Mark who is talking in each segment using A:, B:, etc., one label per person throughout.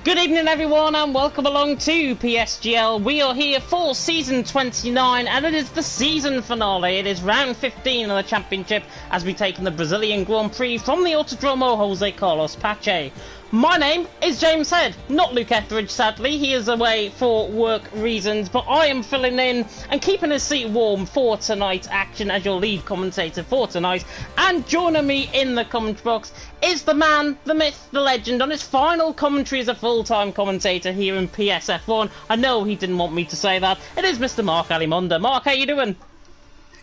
A: Good evening everyone and welcome along to PSGL. We are here for season 29 and it is the season finale. It is round 15 of the championship as we take in the Brazilian Grand Prix from the Autodromo Jose Carlos Pache. My name is James Head, not Luke Etheridge sadly, he is away for work reasons, but I am filling in and keeping his seat warm for tonight's action as your lead commentator for tonight. And joining me in the comment box is the man, the myth, the legend, on his final commentary as a full-time commentator here in PSF1. I know he didn't want me to say that. It is Mr. Mark Alimonda. Mark, how you doing?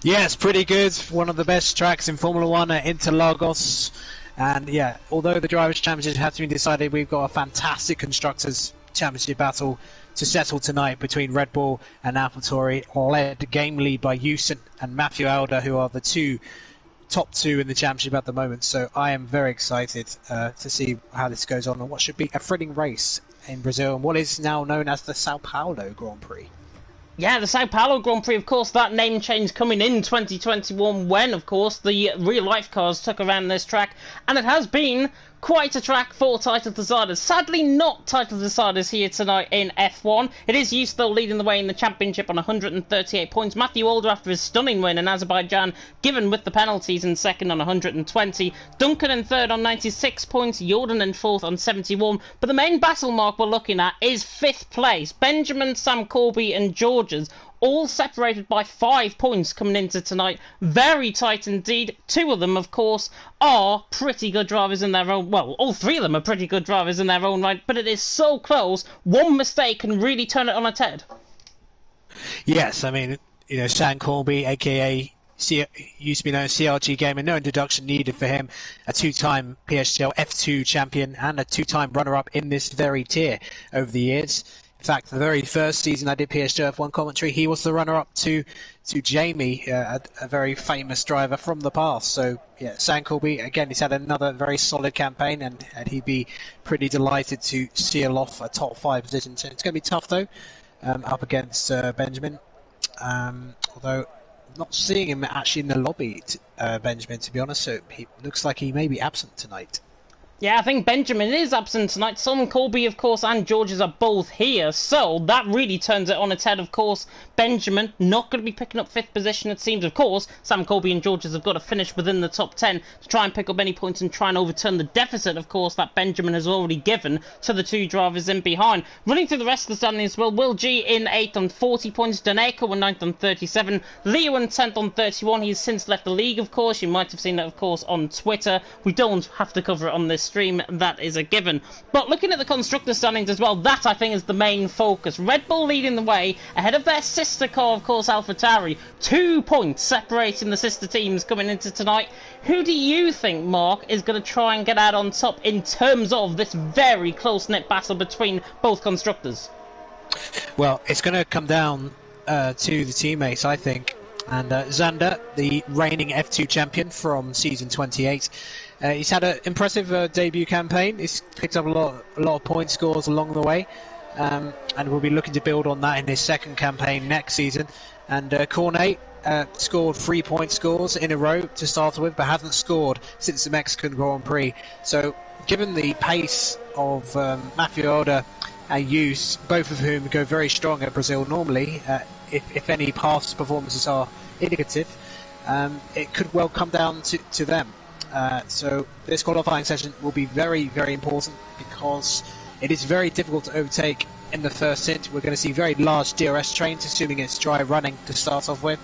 B: Yes, pretty good. One of the best tracks in Formula 1 at Interlagos. And yeah, although the Drivers' Championship has been decided, we've got a fantastic Constructors' Championship battle to settle tonight between Red Bull and Alpha Tauri, led game lead by Houston and Matthew Alder, who are the top two in the championship at the moment. So I am very excited to see how this goes on and what should be a thrilling race in Brazil and what is now known as the Sao Paulo Grand Prix.
A: Yeah, the Sao Paulo Grand Prix, of course, that name change coming in 2021 when, of course, the real-life cars took around this track, and it has been quite a track for title deciders. Sadly, not title deciders here tonight in F1. It is Houston though leading the way in the championship on 138 points. Matthew Alder after his stunning win in Azerbaijan, given with the penalties, in second on 120. Duncan in third on 96 points. Jordan in fourth on 71. But the main battle mark we're looking at is fifth place. Benjamin, Sam Corby and George's, all separated by 5 points coming into tonight. Very tight indeed. Two of them, of course, are pretty good drivers in their own... Well, all three of them are pretty good drivers in their own right, but it is so close. One mistake can really turn it on its head.
B: Yes, I mean, you know, Sam Corby, a.k.a. used to be known as CRG Gamer, no introduction needed for him. A two-time PSGL F2 champion and a two-time runner-up in this very tier over the years. In fact, the very first season I did PSGL F1 commentary, he was the runner-up to Jamie, a very famous driver from the past. So, yeah, Sam Corby, again, he's had another very solid campaign, and he'd be pretty delighted to seal off a top 5 position. So it's going to be tough, though, up against Benjamin. Although, not seeing him actually in the lobby, Benjamin, to be honest, so he looks like he may be absent tonight.
A: Yeah, I think Benjamin is absent tonight. Sam Corby, of course, and Georges are both here. So that really turns it on its head, of course. Benjamin not going to be picking up 5th position, it seems. Of course, Sam Corby and Georges have got to finish within the top 10 to try and pick up any points and try and overturn the deficit, of course, that Benjamin has already given to the two drivers in behind. Running through the rest of the standings as well, Will G in 8th on 40 points. Daneko in 9th on 37. Leo in 10th on 31. He's since left the league, of course. You might have seen that, of course, on Twitter. We don't have to cover it on this stream, that is a given. But looking at the constructor standings as well, that I think is the main focus. Red Bull leading the way ahead of their sister car, of course, Alpha Tauri. 2 points separating the sister teams coming into tonight. Who do you think, Mark, is going to try and get out on top in terms of this very close-knit battle between both constructors?
B: Well, it's going to come down to the teammates, I think. And Zander, the reigning F2 champion from season 28, he's had an impressive debut campaign. He's picked up a lot of point scores along the way, and we'll be looking to build on that in his second campaign next season. And Cornet scored 3-point scores in a row to start with, but hasn't scored since the Mexican Grand Prix. So, given the pace of Matthew Alder and Hughes, both of whom go very strong at Brazil normally, if any past performances are indicative, it could well come down to them. So this qualifying session will be very, very important because it is very difficult to overtake in the first stint. We're going to see very large DRS trains, assuming it's dry running to start off with.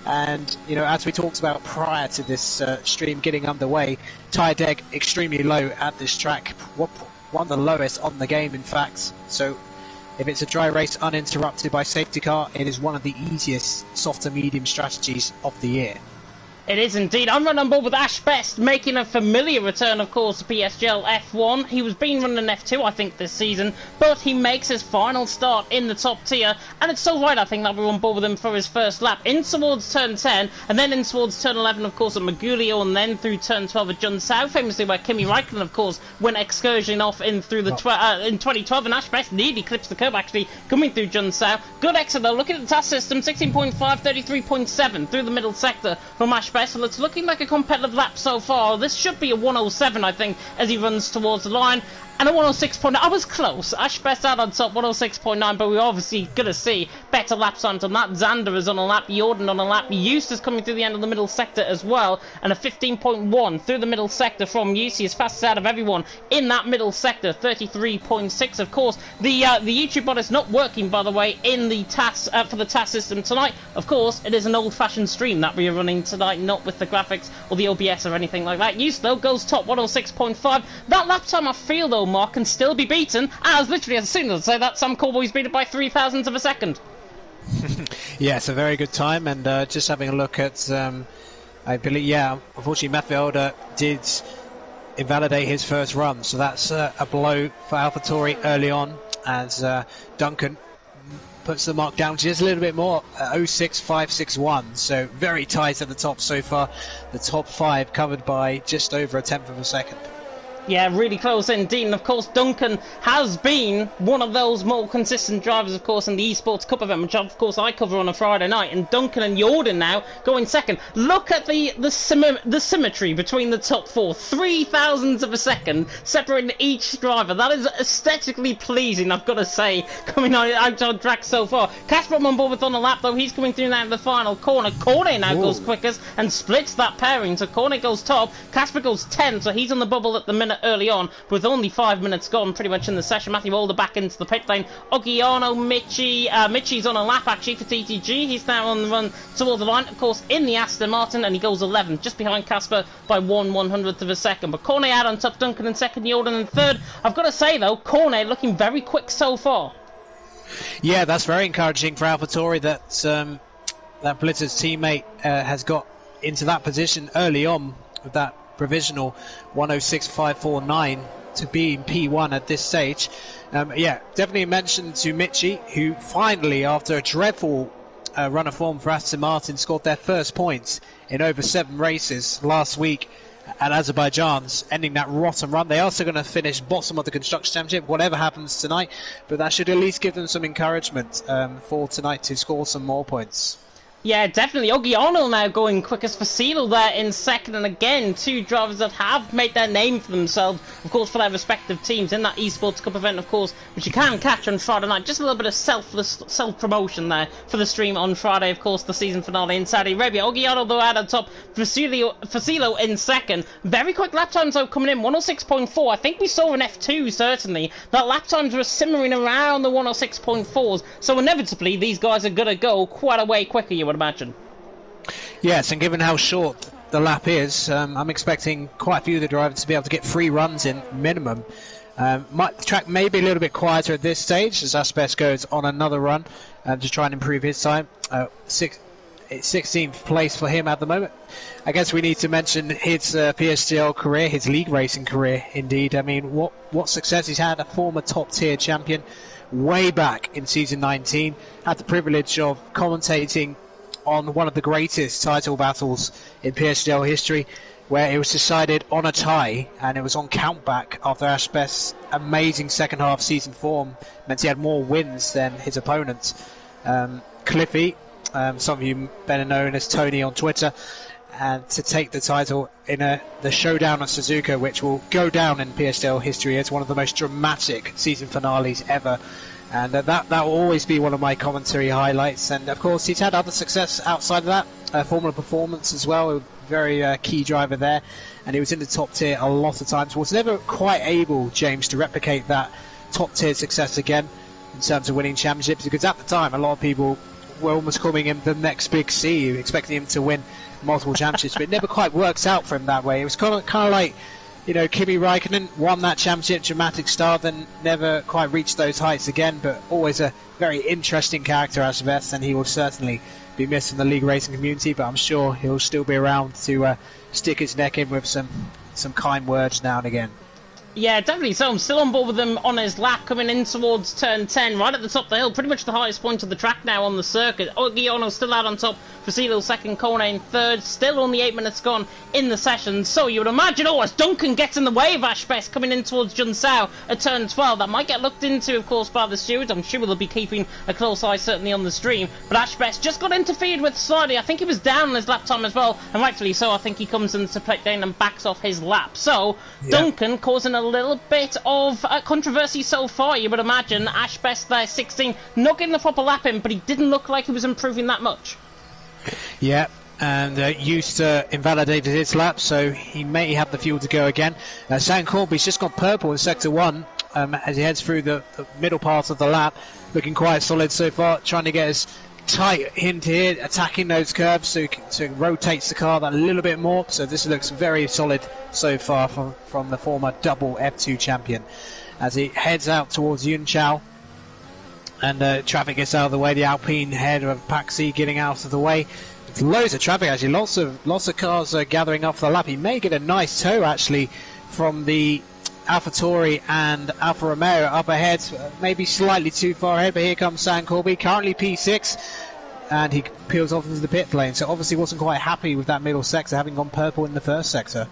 B: And, you know, as we talked about prior to this stream getting underway, tyre deck extremely low at this track, one of the lowest on the game, in fact. So if it's a dry race uninterrupted by safety car, it is one of the easiest soft to medium strategies of the year.
A: It is indeed. I'm running on board with Ash Best, making a familiar return, of course, to PSGL F1. He was being running F2, I think, this season, but he makes his final start in the top tier, and it's so right, I think, that we're on board with him for his first lap. In towards turn 10, and then in towards turn 11, of course, at Magulio, and then through turn 12 at Junsao, famously where Kimi Räikkönen, of course, went excursion off in through the in 2012, and Ash Best nearly clips the curb, actually, coming through Junsao. Good exit, though. Looking at the task system, 16.5, 33.7 through the middle sector from Ash Best. Well, it's looking like a competitive lap so far. This should be a 107, I think, as he runs towards the line. And a 106.9, I was close. Ash Best out on top, 106.9, but we're obviously going to see better lap times on that. Xander is on a lap, Jordan on a lap, Eustace coming through the end of the middle sector as well, and a 15.1 through the middle sector from Eustace, as fastest out of everyone in that middle sector, 33.6. Of course, the YouTube bot is not working, by the way, in the TAS for the TAS system tonight. Of course, it is an old-fashioned stream that we are running tonight, not with the graphics or the OBS or anything like that. Eustace, though, goes top, 106.5. That lap time, I feel, though, Mark, can still be beaten, as literally as soon as I say that, Sam Callboy's beat it by 0.03 of a second.
B: Yeah, it's a very good time, and just having a look at, I believe, yeah, unfortunately Mathiolda did invalidate his first run, so that's a blow for Alpha Tauri early on, as Duncan puts the mark down to just a little bit more, 0.6561, so very tight at the top so far. The top 5 covered by just over 1/10 of a second.
A: Yeah, really close indeed, and of course Duncan has been one of those more consistent drivers, of course, in the Esports Cup event, which of course I cover on a Friday night, and Duncan and Jordan now going second. Look at the symmetry between the top 4, 0.03 of a second separating each driver. That is aesthetically pleasing, I've got to say, coming out on track so far. Casper on board with on the lap, though, he's coming through now in the final corner. Cornet now goes quickest and splits that pairing, so Cornet goes top, Casper goes 10, so he's on the bubble at the minute early on, with only 5 minutes gone pretty much in the session. Mathiolda back into the pit lane. Ogiano, Mitchie's on a lap actually for TTG. He's now on the run towards the line, of course, in the Aston Martin, and he goes 11th, just behind Casper by 1/100th of a second. But Cornet out on top, Duncan in second, Jordan in third. I've got to say though, Cornet looking very quick so far.
B: Yeah, that's very encouraging for AlphaTauri that that Blitzer's teammate has got into that position early on with that provisional 106.549 to be in P1 at this stage. Yeah, definitely a mention to Mitchie, who finally, after a dreadful run of form for Aston Martin, scored their first points in over 7 races last week at Azerbaijan's, ending that rotten run. They're also going to finish bottom of the Constructors Championship, whatever happens tonight, but that should at least give them some encouragement for tonight to score some more points.
A: Yeah, definitely. Ogiano now going quickest for Seedle there in second, and again, 2 drivers that have made their name for themselves, of course, for their respective teams in that Esports Cup event, of course, which you can catch on Friday night. Just a little bit of self-promotion there for the stream on Friday, of course, the season finale in Saudi Arabia. Ogiano, though, out on top, Facilo in second. Very quick lap times, though, coming in, 106.4. I think we saw an F2, certainly. That lap times were simmering around the 106.4s, so inevitably, these guys are going to go quite a way quicker, you would imagine.
B: Yes, and given how short the lap is, I'm expecting quite a few of the drivers to be able to get 3 runs in minimum. The track may be a little bit quieter at this stage as Asbest goes on another run to try and improve his time. 16th place for him at the moment. I guess we need to mention his PSGL career, his league racing career indeed. I mean, what success he's had, a former top tier champion way back in season 19. Had the privilege of commentating on one of the greatest title battles in PSGL history, where it was decided on a tie, and it was on countback after Ashbest's amazing second half season form meant he had more wins than his opponents. Cliffy, some of you better known as Tony on Twitter, and to take the title in the showdown of Suzuka, which will go down in PSGL history as one of the most dramatic season finales ever. And that will always be one of my commentary highlights. And of course, he's had other success outside of that. Formula Performance as well, a very key driver there. And he was in the top tier a lot of times. Was never quite able, James, to replicate that top tier success again in terms of winning championships. Because at the time, a lot of people were almost calling him the next big C, expecting him to win multiple championships. But it never quite works out for him that way. It was kind of like, you know, Kimi Räikkönen won that championship, dramatic start, then never quite reached those heights again, but always a very interesting character as best, and he will certainly be missed in the league racing community, but I'm sure he'll still be around to stick his neck in with some kind words now and again.
A: Yeah, definitely. So I'm still on board with him on his lap, coming in towards turn 10, right at the top of the hill, pretty much the highest point of the track now on the circuit. Ogiano still out on top, Facilo second, Cornet in third, still only 8 minutes gone in the session. So you would imagine, as Duncan gets in the way of Ashbest coming in towards Junsao at turn 12, that might get looked into, of course, by the stewards. I'm sure they'll be keeping a close eye, certainly on the stream. But Ashbest just got interfered with slightly. I think he was down on his lap time as well, and rightfully so. I think he comes into pit lane and backs off his lap. So Duncan causing a little bit of controversy so far, you would imagine. Ash Best there, 16, not getting the proper lap in, but he didn't look like he was improving that much.
B: Yeah, and used invalidated his lap, so he may have the fuel to go again. Sam Corby's just got purple in Sector 1 as he heads through the middle part of the lap, looking quite solid so far, trying to get his tight into here, attacking those curves so it rotates the car that a little bit more. So this looks very solid so far from the former double F2 champion as he heads out towards Yun Chao, and traffic gets out of the way. The Alpine head of Paxi getting out of the way. There's loads of traffic actually, lots of cars gathering up for the lap. He may get a nice tow actually from the Alpha Tauri and Alfa Romeo up ahead, maybe slightly too far ahead, but here comes Sam Corby, currently P6, and he peels off into the pit lane, so obviously wasn't quite happy with that middle sector, having gone purple in the first sector.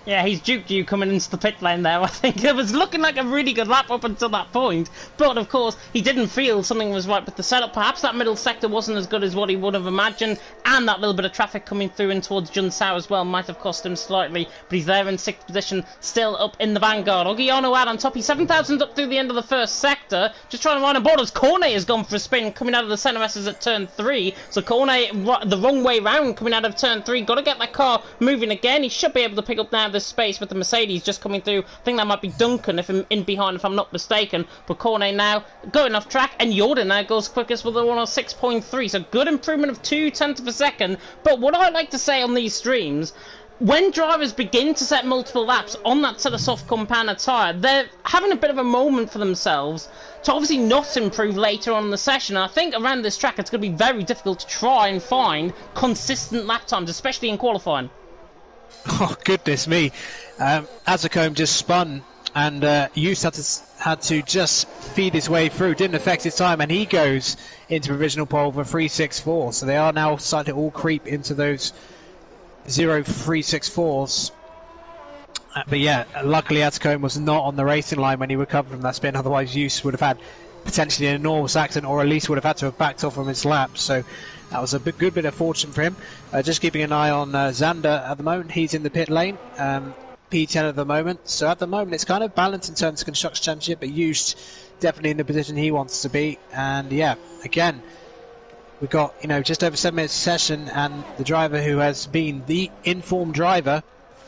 A: Yeah, he's duped you coming into the pit lane there. I think it was looking like a really good lap up until that point. But, of course, he didn't feel something was right with the setup. Perhaps that middle sector wasn't as good as what he would have imagined. And that little bit of traffic coming through in towards Junsao as well might have cost him slightly. But he's there in 6th position, still up in the vanguard. Ogiano out on top. He's 7,000 up through the end of the first sector. Just trying to run on board as Cornet has gone for a spin coming out of the centre S's at turn 3. So Cornet, the wrong way round coming out of turn 3. Got to get that car moving again. He should be able to pick up now this space with the Mercedes just coming through. I think that might be Duncan if I'm in behind, if I'm not mistaken. But Cornet now going off track, and Jordan now goes quickest with a 106.3. So good improvement of 0.2 of a second. But what I like to say on these streams, when drivers begin to set multiple laps on that set of soft compound tyre, they're having a bit of a moment for themselves to obviously not improve later on in the session. And I think around this track it's going to be very difficult to try and find consistent lap times, especially in qualifying.
B: Oh goodness me! Azarcombe just spun, and Yus had to just feed his way through. Didn't affect his time, and he goes into provisional pole for 3.64. So they are now starting to all creep into those 0.364s. But yeah, luckily Azarcombe was not on the racing line when he recovered from that spin. Otherwise, Yus would have had potentially an enormous accident, or at least would have had to have backed off from his lap. So that was a good bit of fortune for him. Just keeping an eye on Zander at the moment. He's in the pit lane, P10 at the moment. So at the moment it's kind of balanced in terms of Constructors Championship, but Just definitely in the position he wants to be. And yeah, again, we've got just over 7 minutes of session, and the driver who has been the informed driver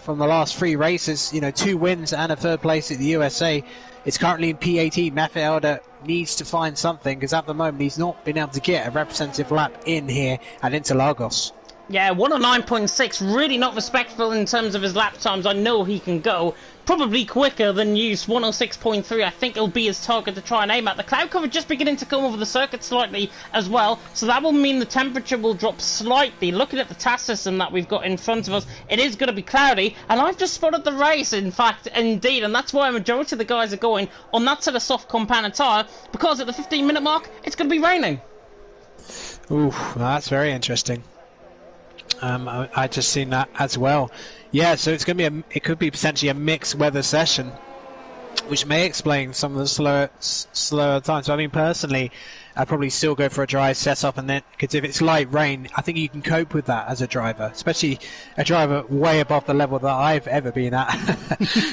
B: from the last 3 races, 2 wins and a 3rd place at the USA, is currently in P18. Maffielda needs to find something, because at the moment he's not been able to get a representative lap in here at Interlagos.
A: Yeah, 109.6, really not respectful in terms of his lap times. I know he can go probably quicker than Use, 106.3. I think it'll be his target to try and aim at. The cloud cover just beginning to come over the circuit slightly as well, so that will mean the temperature will drop slightly. Looking at the task system that we've got in front of us, it is going to be cloudy, and I've just spotted the race, in fact, indeed, and that's why a majority of the guys are going on that set of soft compound tyre, because at the 15-minute mark, it's going to be raining.
B: Ooh, that's very interesting. I just seen that as well. Yeah, so it's going to be it could be potentially a mixed weather session, which may explain some of the slower times. So, I mean, personally, I'd probably still go for a dry setup, and then, because if it's light rain, I think you can cope with that as a driver, especially a driver way above the level that I've ever been at.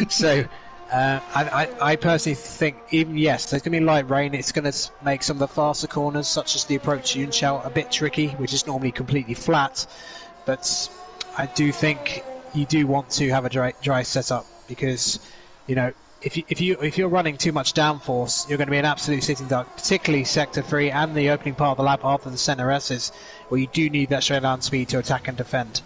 B: So I personally think, even yes, there's going to be light rain. It's going to make some of the faster corners, such as the approach to Yunshao, a bit tricky, which is normally completely flat. But I do think you do want to have a dry setup, because if you're running too much downforce, you're going to be an absolute sitting duck, particularly sector 3 and the opening part of the lap after the centre S's, where you do need that straight line speed to attack and defend.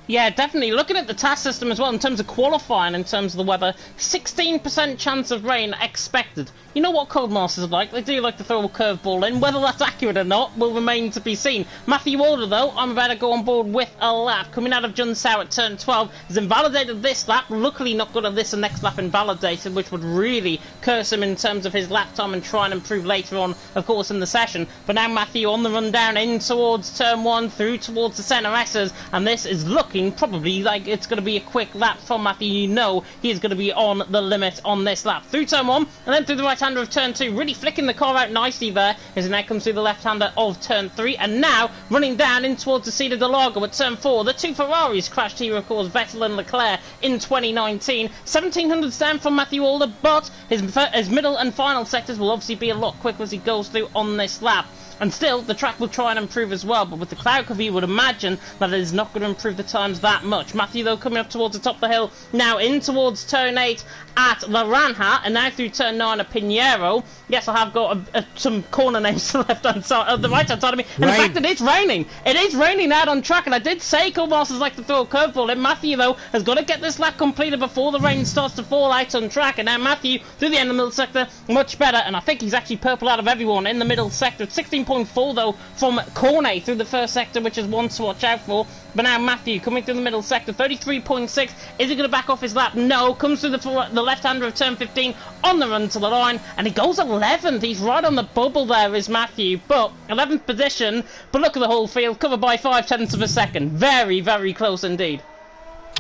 A: Yeah, definitely. Looking at the task system as well, in terms of qualifying, in terms of the weather, 16% chance of rain expected. You know what Codemasters are like? They do like to throw a curveball in. Whether that's accurate or not will remain to be seen. Matthew Walder, though, I'm about to go on board with a lap. Coming out of Junsao at turn 12, has invalidated this lap. Luckily not going to this the next lap invalidated, which would really curse him in terms of his lap time and try and improve later on, of course, in the session. But now Matthew on the run down in towards turn 1, through towards the centre S's, and this is looking looking probably like it's going to be a quick lap from Matthew. You know he is going to be on the limit on this lap. Through turn 1 and then through the right-hander of turn 2, really flicking the car out nicely there as he now comes through the left-hander of turn 3, and now running down in towards the Cedar de Lago at turn 4. The two Ferraris crashed here, of course, Vettel and Leclerc in 2019. 1700s down from Matthew Alder, but his middle and final sectors will obviously be a lot quicker as he goes through on this lap. And still, the track will try and improve as well, but with the cloud cover, you would imagine that it is not going to improve the times that much. Matthew, though, coming up towards the top of the hill, now in towards turn 8 at La Ranja, and now through turn 9 at Pinheiro. Yes, I have got some corner names to the left-hand side, the right-hand side of me. And in fact, it is raining. It is raining out on track, and I did say Cobmasters like to throw a curveball in. Matthew, though, has got to get this lap completed before the rain starts to fall out on track, and now Matthew, through the end of the middle sector, much better, and I think he's actually purple out of everyone in the middle sector. 16.4 though from Cornet through the first sector, which is one to watch out for. But now Matthew coming through the middle sector, 33.6. Is he going to back off his lap? No. Comes through the left-hander of turn 15 on the run to the line, and he goes 11th. He's right on the bubble there, is Matthew. But 11th position. But look at the whole field, covered by 0.5 of a second. Very, very close indeed.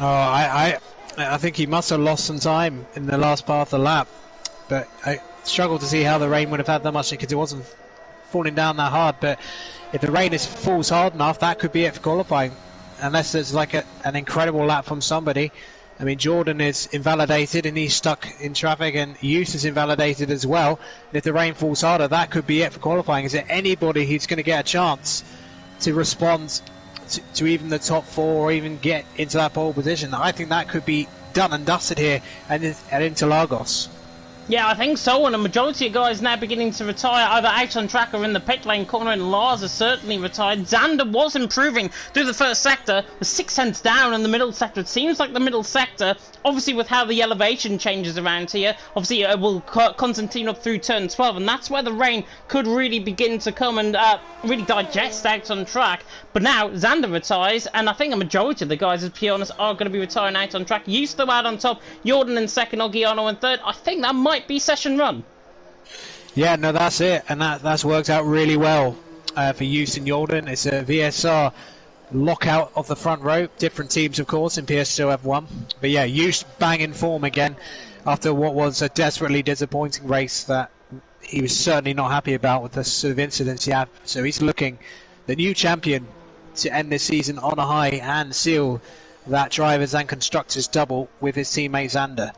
B: Oh, I think he must have lost some time in the last part of the lap, but I struggle to see how the rain would have had that much because it wasn't falling down that hard. But if the rain falls hard enough, that could be it for qualifying, unless there's like an incredible lap from somebody. I mean, Jordan is invalidated and he's stuck in traffic, and Hughes is invalidated as well. And if the rain falls harder, that could be it for qualifying. Is there anybody who's going to get a chance to respond to even the top 4 or even get into that pole position? I think that could be done and dusted here and at Interlagos.
A: Yeah, I think so, and a majority of guys now beginning to retire, either out on track or in the pit lane corner, and Lars has certainly retired. Xander was improving through the first sector, was 6 cents down in the middle sector. It seems like the middle sector, obviously with how the elevation changes around here, obviously it will Constantine up through turn 12, and that's where the rain could really begin to come and really digest out on track. But now Xander retires, and I think a majority of the guys, as be honest, are going to be retiring out on track. Yusto out on top, Jordan in second, Oggiano in third. I think that might be session run.
B: Yeah, no, that's it, and that's worked out really well for Hughes and Jordan. It's a VSR lockout of the front row. Different teams, of course, in PSGL F1. But yeah, Hughes bang in form again after what was a desperately disappointing race that he was certainly not happy about with the sort of incidents he had. So he's looking the new champion to end this season on a high and seal that drivers and constructors double with his teammate Xander.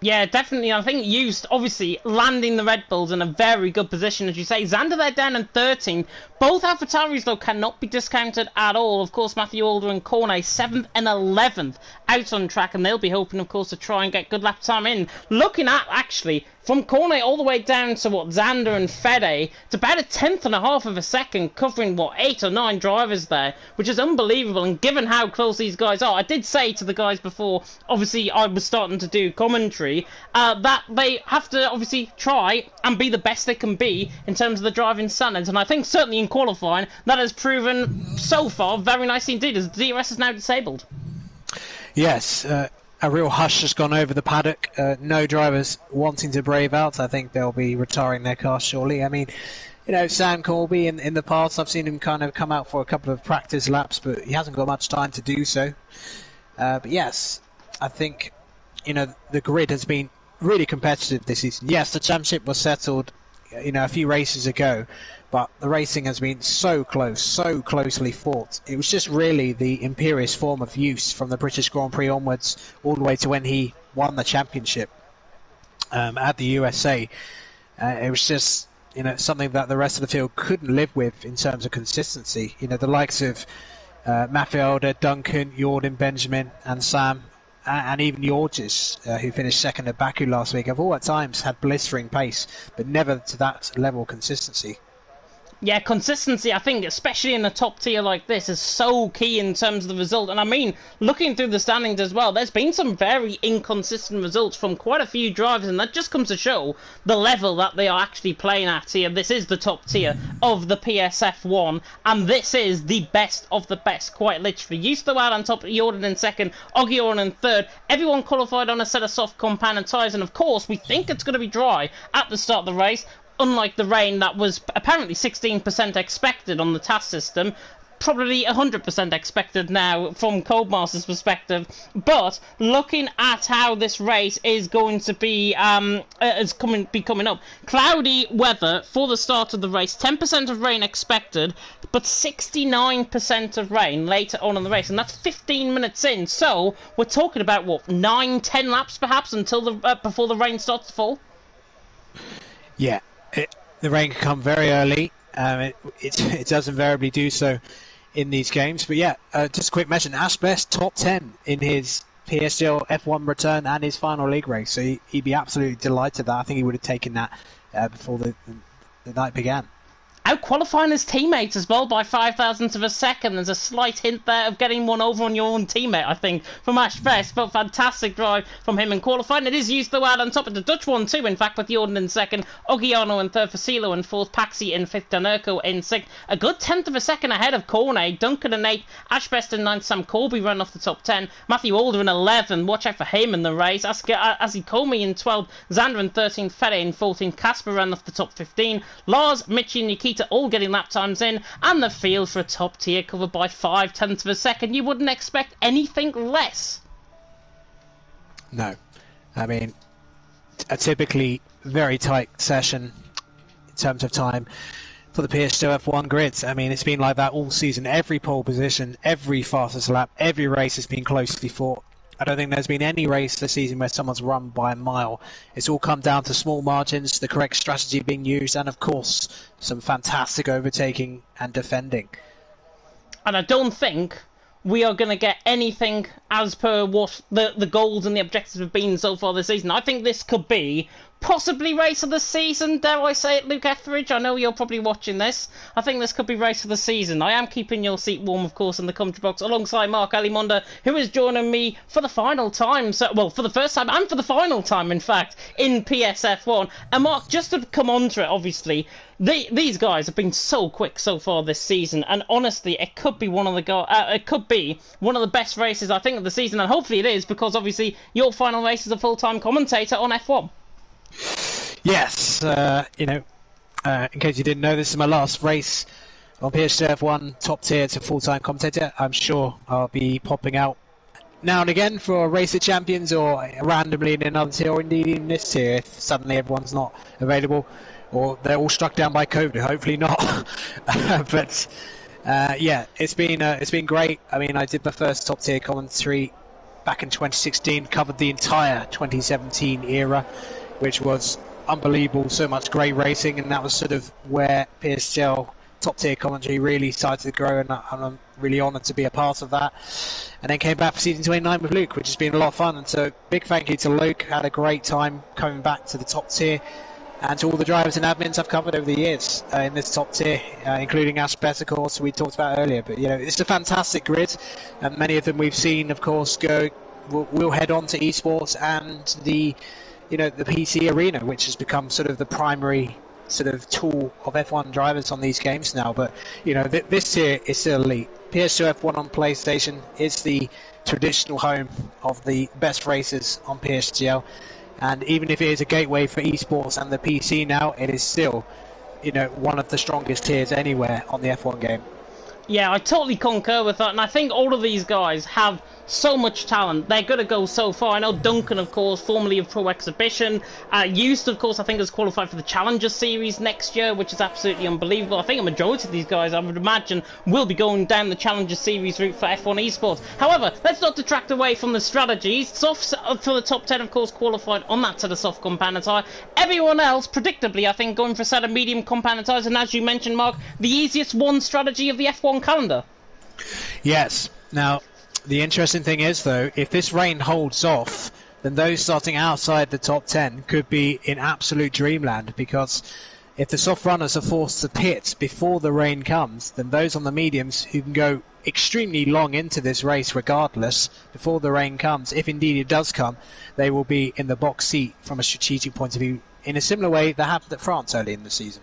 A: Yeah, definitely. I think Hughes obviously landing the Red Bulls in a very good position, as you say. Xander there down in 13th. Both Alpha Tauris, though, cannot be discounted at all. Of course, Matthew Alder and Cornet 7th and 11th out on track, and they'll be hoping, of course, to try and get good lap time in. Looking at, actually, from Cornet all the way down to, Xander and Fede, it's about 1/10.5 of a second, covering, 8 or 9 drivers there, which is unbelievable, and given how close these guys are, I did say to the guys before, obviously, I was starting to do commentary, that they have to, obviously, try and be the best they can be in terms of the driving standards, and I think certainly in qualifying, that has proven so far very nicely indeed, as the DRS is now disabled.
B: Yes, a real hush has gone over the paddock. No drivers wanting to brave out. I think they'll be retiring their cars shortly. I mean, you know, Sam Corby in the past, I've seen him kind of come out for a couple of practice laps, but he hasn't got much time to do so. But yes, I think, you know, the grid has been really competitive this season. Yes, the championship was settled, you know, a few races ago, but the racing has been so close, so closely fought. It was just really the imperious form of use from the British Grand Prix onwards, all the way to when he won the championship at the USA. It was just, you know, something that the rest of the field couldn't live with in terms of consistency. You know, the likes of Maffielda, Duncan, Jordan, Benjamin, and Sam, and even Georges, who finished second at Baku last week, have all at times had blistering pace, but never to that level of consistency.
A: Yeah, consistency, I think, especially in a top tier like this, is so key in terms of the result. And I mean, looking through the standings as well, there's been some very inconsistent results from quite a few drivers, and that just comes to show the level that they are actually playing at here. This is the top tier of the PSF1, and this is the best of the best, quite literally. Yusto out on top, Jordan in second, Oggiorn in third. Everyone qualified on a set of soft compound tyres, and of course, we think it's going to be dry at the start of the race. Unlike the rain that was apparently 16% expected on the TAS system, probably 100% expected now from Codemaster's perspective. But looking at how this race is going to be coming up, cloudy weather for the start of the race, 10% of rain expected, but 69% of rain later on in the race, and that's 15 minutes in. So we're talking about what, 9-10 laps perhaps until before the rain starts to fall.
B: Yeah, the rain can come very early. It does invariably do so in these games. But yeah, just a quick mention, Asbest top 10 in his PSGL F1 return and his final league race. So he'd be absolutely delighted that. I think he would have taken that before the night began.
A: Out-qualifying his teammates as well by 0.005 of a second. There's a slight hint there of getting one over on your own teammate, I think, from Ash Best, but fantastic drive from him in qualifying. It is used though out on top of the Dutch one too, in fact, with Jordan in second, Ogiano in third for Silo in fourth, Paxi in fifth, Danerco in sixth. A good 1/10 of a second ahead of Cornet, Duncan in eighth, Ash Best in ninth, Sam Colby running off the top 10, Matthew Alder in 11th, watch out for him in the race, Asi Comey in 12th, Xander in 13th, Fede in 14th, Casper ran off the top 15, Lars, Mitchie and Nikita all getting lap times in, and the field for a top tier covered by 0.5 of a second. You wouldn't expect anything less.
B: No. I mean, a typically very tight session in terms of time for the PSGL F1 grids. I mean, it's been like that all season. Every pole position, every fastest lap, every race has been closely fought. I don't think there's been any race this season where someone's run by a mile. It's all come down to small margins, the correct strategy being used, and of course, some fantastic overtaking and defending. And
A: I don't think we are going to get anything as per what the goals and the objectives have been so far this season. I think this could be possibly race of the season, dare I say it, Luke Etheridge? I know you're probably watching this. I think this could be race of the season. I am keeping your seat warm, of course, in the commentary box, alongside Mark Alimonda, who is joining me for the final time, well, for the first time, and for the final time, in fact, in PSF1. And Mark, just to come on to it, obviously, these guys have been so quick so far this season, and honestly, it could be one of the best races, I think, of the season, and hopefully it is, because obviously your final race is a full-time commentator on F1.
B: Yes, in case you didn't know, this is my last race on PSGL F1 top tier to full-time commentator. I'm sure I'll be popping out now and again for a Race of Champions or randomly in another tier, or indeed in this tier if suddenly everyone's not available or they're all struck down by COVID. Hopefully not. But yeah, it's been great. I mean, I did my first top tier commentary back in 2016, covered the entire 2017 era, which was unbelievable, so much great racing, and that was sort of where PSGL top tier commentary really started to grow, and I'm really honoured to be a part of that. And then came back for season 29 with Luke, which has been a lot of fun, and so big thank you to Luke. Had a great time coming back to the top tier, and to all the drivers and admins I've covered over the years in this top tier, including Ash Best, of course, we talked about earlier. But it's a fantastic grid, and many of them we've seen, of course, will head on to esports and the PC arena, which has become sort of the primary sort of tool of F1 drivers on these games now. But this tier is still elite. PS2 F1 on PlayStation is the traditional home of the best races on PSGL, and even if it is a gateway for esports and the PC now, it is still one of the strongest tiers anywhere on the F1 game.
A: Yeah, I totally concur with that, and I think all of these guys have so much talent. They're going to go so far. I know Duncan, of course, formerly of Pro Exhibition, used, of course, I think, has qualified for the Challenger Series next year, which is absolutely unbelievable. I think a majority of these guys, I would imagine, will be going down the Challenger Series route for F1 esports. However, let's not detract away from the strategies. Softs for the top 10, of course, qualified on that set of soft compound tyre. Everyone else, predictably, I think, going for a set of medium compound tyres, and as you mentioned, Mark, the easiest one strategy of the F1 calendar.
B: Yes. Now, the interesting thing is, though, if this rain holds off, then those starting outside the top 10 could be in absolute dreamland, because if the soft runners are forced to pit before the rain comes, then those on the mediums who can go extremely long into this race regardless, before the rain comes, if indeed it does come, they will be in the box seat from a strategic point of view, in a similar way that happened at France early in the season.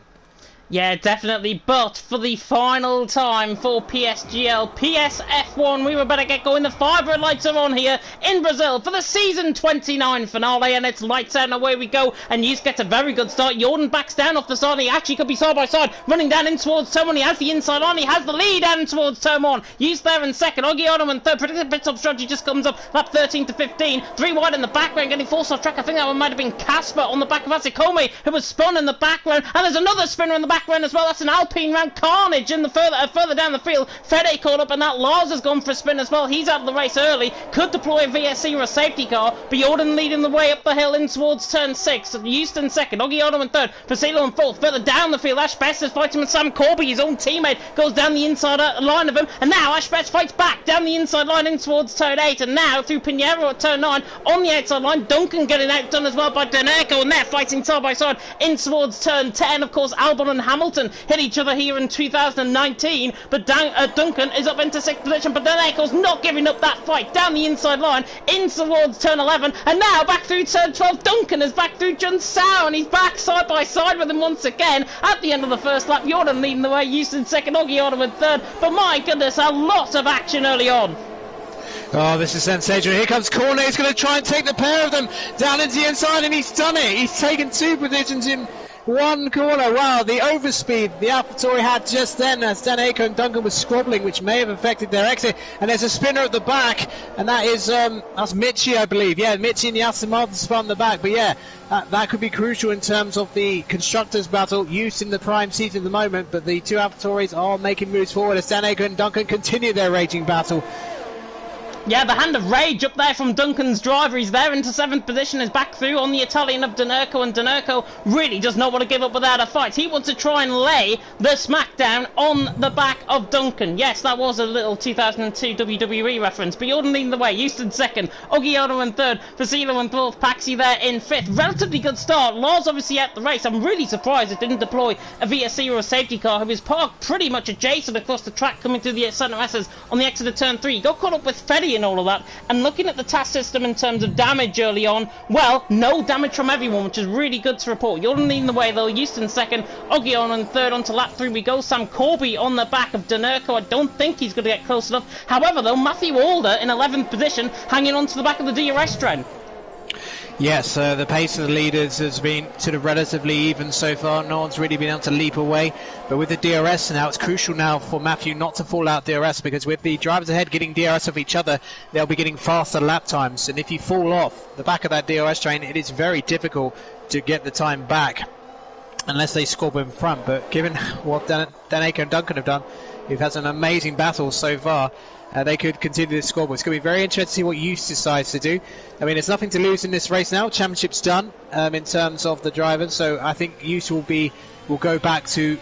A: Yeah, definitely, but for the final time for PSGL, PSF1, we were better get going. The 5 red lights are on here in Brazil for the Season 29 finale, and it's lights out and away we go, and Yus gets a very good start. Jordan backs down off the side, he actually could be side by side, running down in towards turn 1, he has the inside on, he has the lead down towards turn 1. Yus there in second, Ogiano in third, predicted pit stop strategy just comes up, lap 13 to 15, 3 wide in the background, getting forced off track. I think that one might have been Casper on the back of Asikome, who was spun in the background, and there's another spinner in the background as well. That's an Alpine round carnage in the further down the field. Fede caught up, and that Lars has gone for a spin as well. He's out of the race early, could deploy a VSC or a safety car, but Jordan leading the way up the hill in towards turn 6. Houston second, Ogiano in third, Facilo in fourth. Further down the field, Ash Best is fighting with Sam Corby, his own teammate, goes down the inside line of him, and now Ash Best fights back down the inside line in towards turn 8, and now through Pinheiro at turn 9 on the outside line. Duncan getting outdone as well by Deneco, and they're fighting side by side in towards turn 10. Of course, Albon and Hamilton hit each other here in 2019, but Duncan is up into 6th position, but Deneco's not giving up that fight down the inside line in towards turn 11, and now back through turn 12. Duncan is back through Jun Sao, and he's back side by side with him once again at the end of the first lap. Jordan leading the way, Houston second, Ogiano in third, but my goodness, a lot of action early on.
B: Oh, this is sensational. Here comes Cornet. He's going to try and take the pair of them down into the inside, and he's done it. He's taken 2 positions in one corner. Wow, the overspeed the Alpha Tauri had just then as Deneco and Duncan was squabbling, which may have affected their exit. And there's a spinner at the back, and that is that's Michi, I believe. Yeah, Michi and the Aston Martin spun the back. But yeah, that could be crucial in terms of the Constructors battle. Used in the prime seat at the moment, but the 2 Alpha Tauris are making moves forward as Deneco and Duncan continue their raging battle.
A: Yeah, the hand of rage up there from Duncan's driver. He's there into 7th position, is back through on the Italian of Deneco, and Deneco really does not want to give up without a fight. He wants to try and lay the smackdown on the back of Duncan. Yes, that was a little 2002 WWE reference, but Jordan leading the way, Houston second, Ogiano in third, Facilo in fourth, Paxi there in 5th. Relatively good start. Lars obviously at the race. I'm really surprised it didn't deploy a VSC or a safety car, who was parked pretty much adjacent across the track coming through the centre S's on the exit of turn 3. Got caught up with Fede and all of that, and looking at the task system in terms of damage early on, well, no damage from everyone, which is really good to report. Jordan leading the way though, Houston second, Ogiano in third. Onto lap 3 we go. Sam Corby on the back of Deneco. I don't think he's going to get close enough. However though, Matthew Alder in 11th position, hanging on to the back of the DRS trend.
B: Yes, the pace of the leaders has been sort of relatively even so far. No one's really been able to leap away. But with the DRS now, it's crucial now for Matthew not to fall out DRS, because with the drivers ahead getting DRS of each other, they'll be getting faster lap times. And if you fall off the back of that DRS train, it is very difficult to get the time back unless they squabble in front. But given what Deneco and Duncan have done, who've had some amazing battles so far, they could continue this scoreboard. It's going to be very interesting to see what Yus decides to do. I mean, there's nothing to lose in this race now. Championship's done in terms of the drivers, so I think Yus will go back to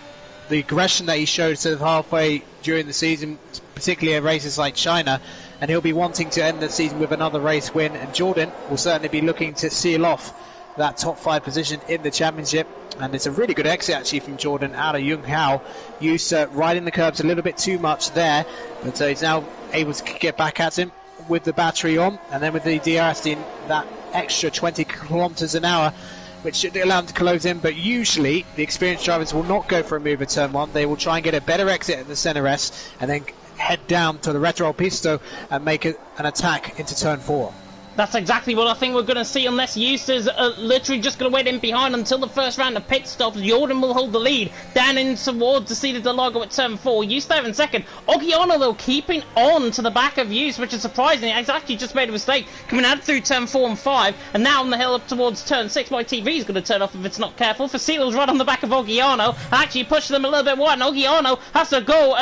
B: the aggression that he showed sort of halfway during the season, particularly at races like China, and he'll be wanting to end the season with another race win. And Jordan will certainly be looking to seal off that top 5 position in the championship. And it's a really good exit actually from Jordan out of Jung Hao. Yus riding the curbs a little bit too much there, but he's now able to get back at him with the battery on, and then with the DRS in that extra 20 kilometers an hour, which should allow him to close in. But usually the experienced drivers will not go for a move at turn 1. They will try and get a better exit at the center S and then head down to the Retro Pisto and make an attack into turn 4.
A: That's exactly what I think we're going to see, unless Yus is literally just going to wait in behind until the first round of pit stops. Jordan will hold the lead down in towards the seat of Delago at turn 4. Yus there in second. Ogiano, though, keeping on to the back of Yus, which is surprising. He's actually just made a mistake coming out through turn 4 and 5, and now on the hill up towards turn 6. My TV is going to turn off if it's not careful. Facilo's right on the back of Ogiano, actually pushed them a little bit wide, and Ogiano has to go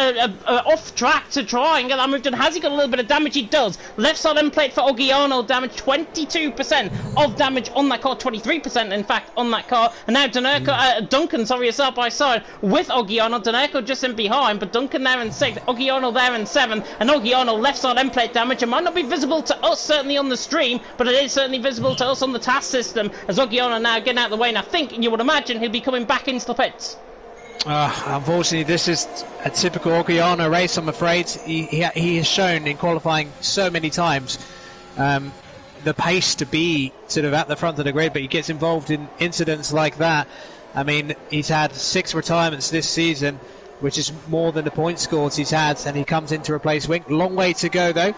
A: off track to try and get that moved in. Has he got a little bit of damage? He does. Left side end plate for Ogiano, damage 22% of damage on that car, 23% in fact on that car. And now Duncan is side by side with Ogiano. Deneco just in behind, but Duncan there in 6th, Ogiano there in 7th, and Ogiano left side end plate damage. It might not be visible to us certainly on the stream, but it is certainly visible to us on the task system, as Ogiano now getting out of the way, and I think you would imagine he'll be coming back into the pits.
B: Unfortunately, this is a typical Ogiano race, I'm afraid. He has shown in qualifying so many times the pace to be sort of at the front of the grid, but he gets involved in incidents like that I mean, he's had 6 retirements this season, which is more than the point scores he's had, and he comes in to replace Wink. Long way to go though,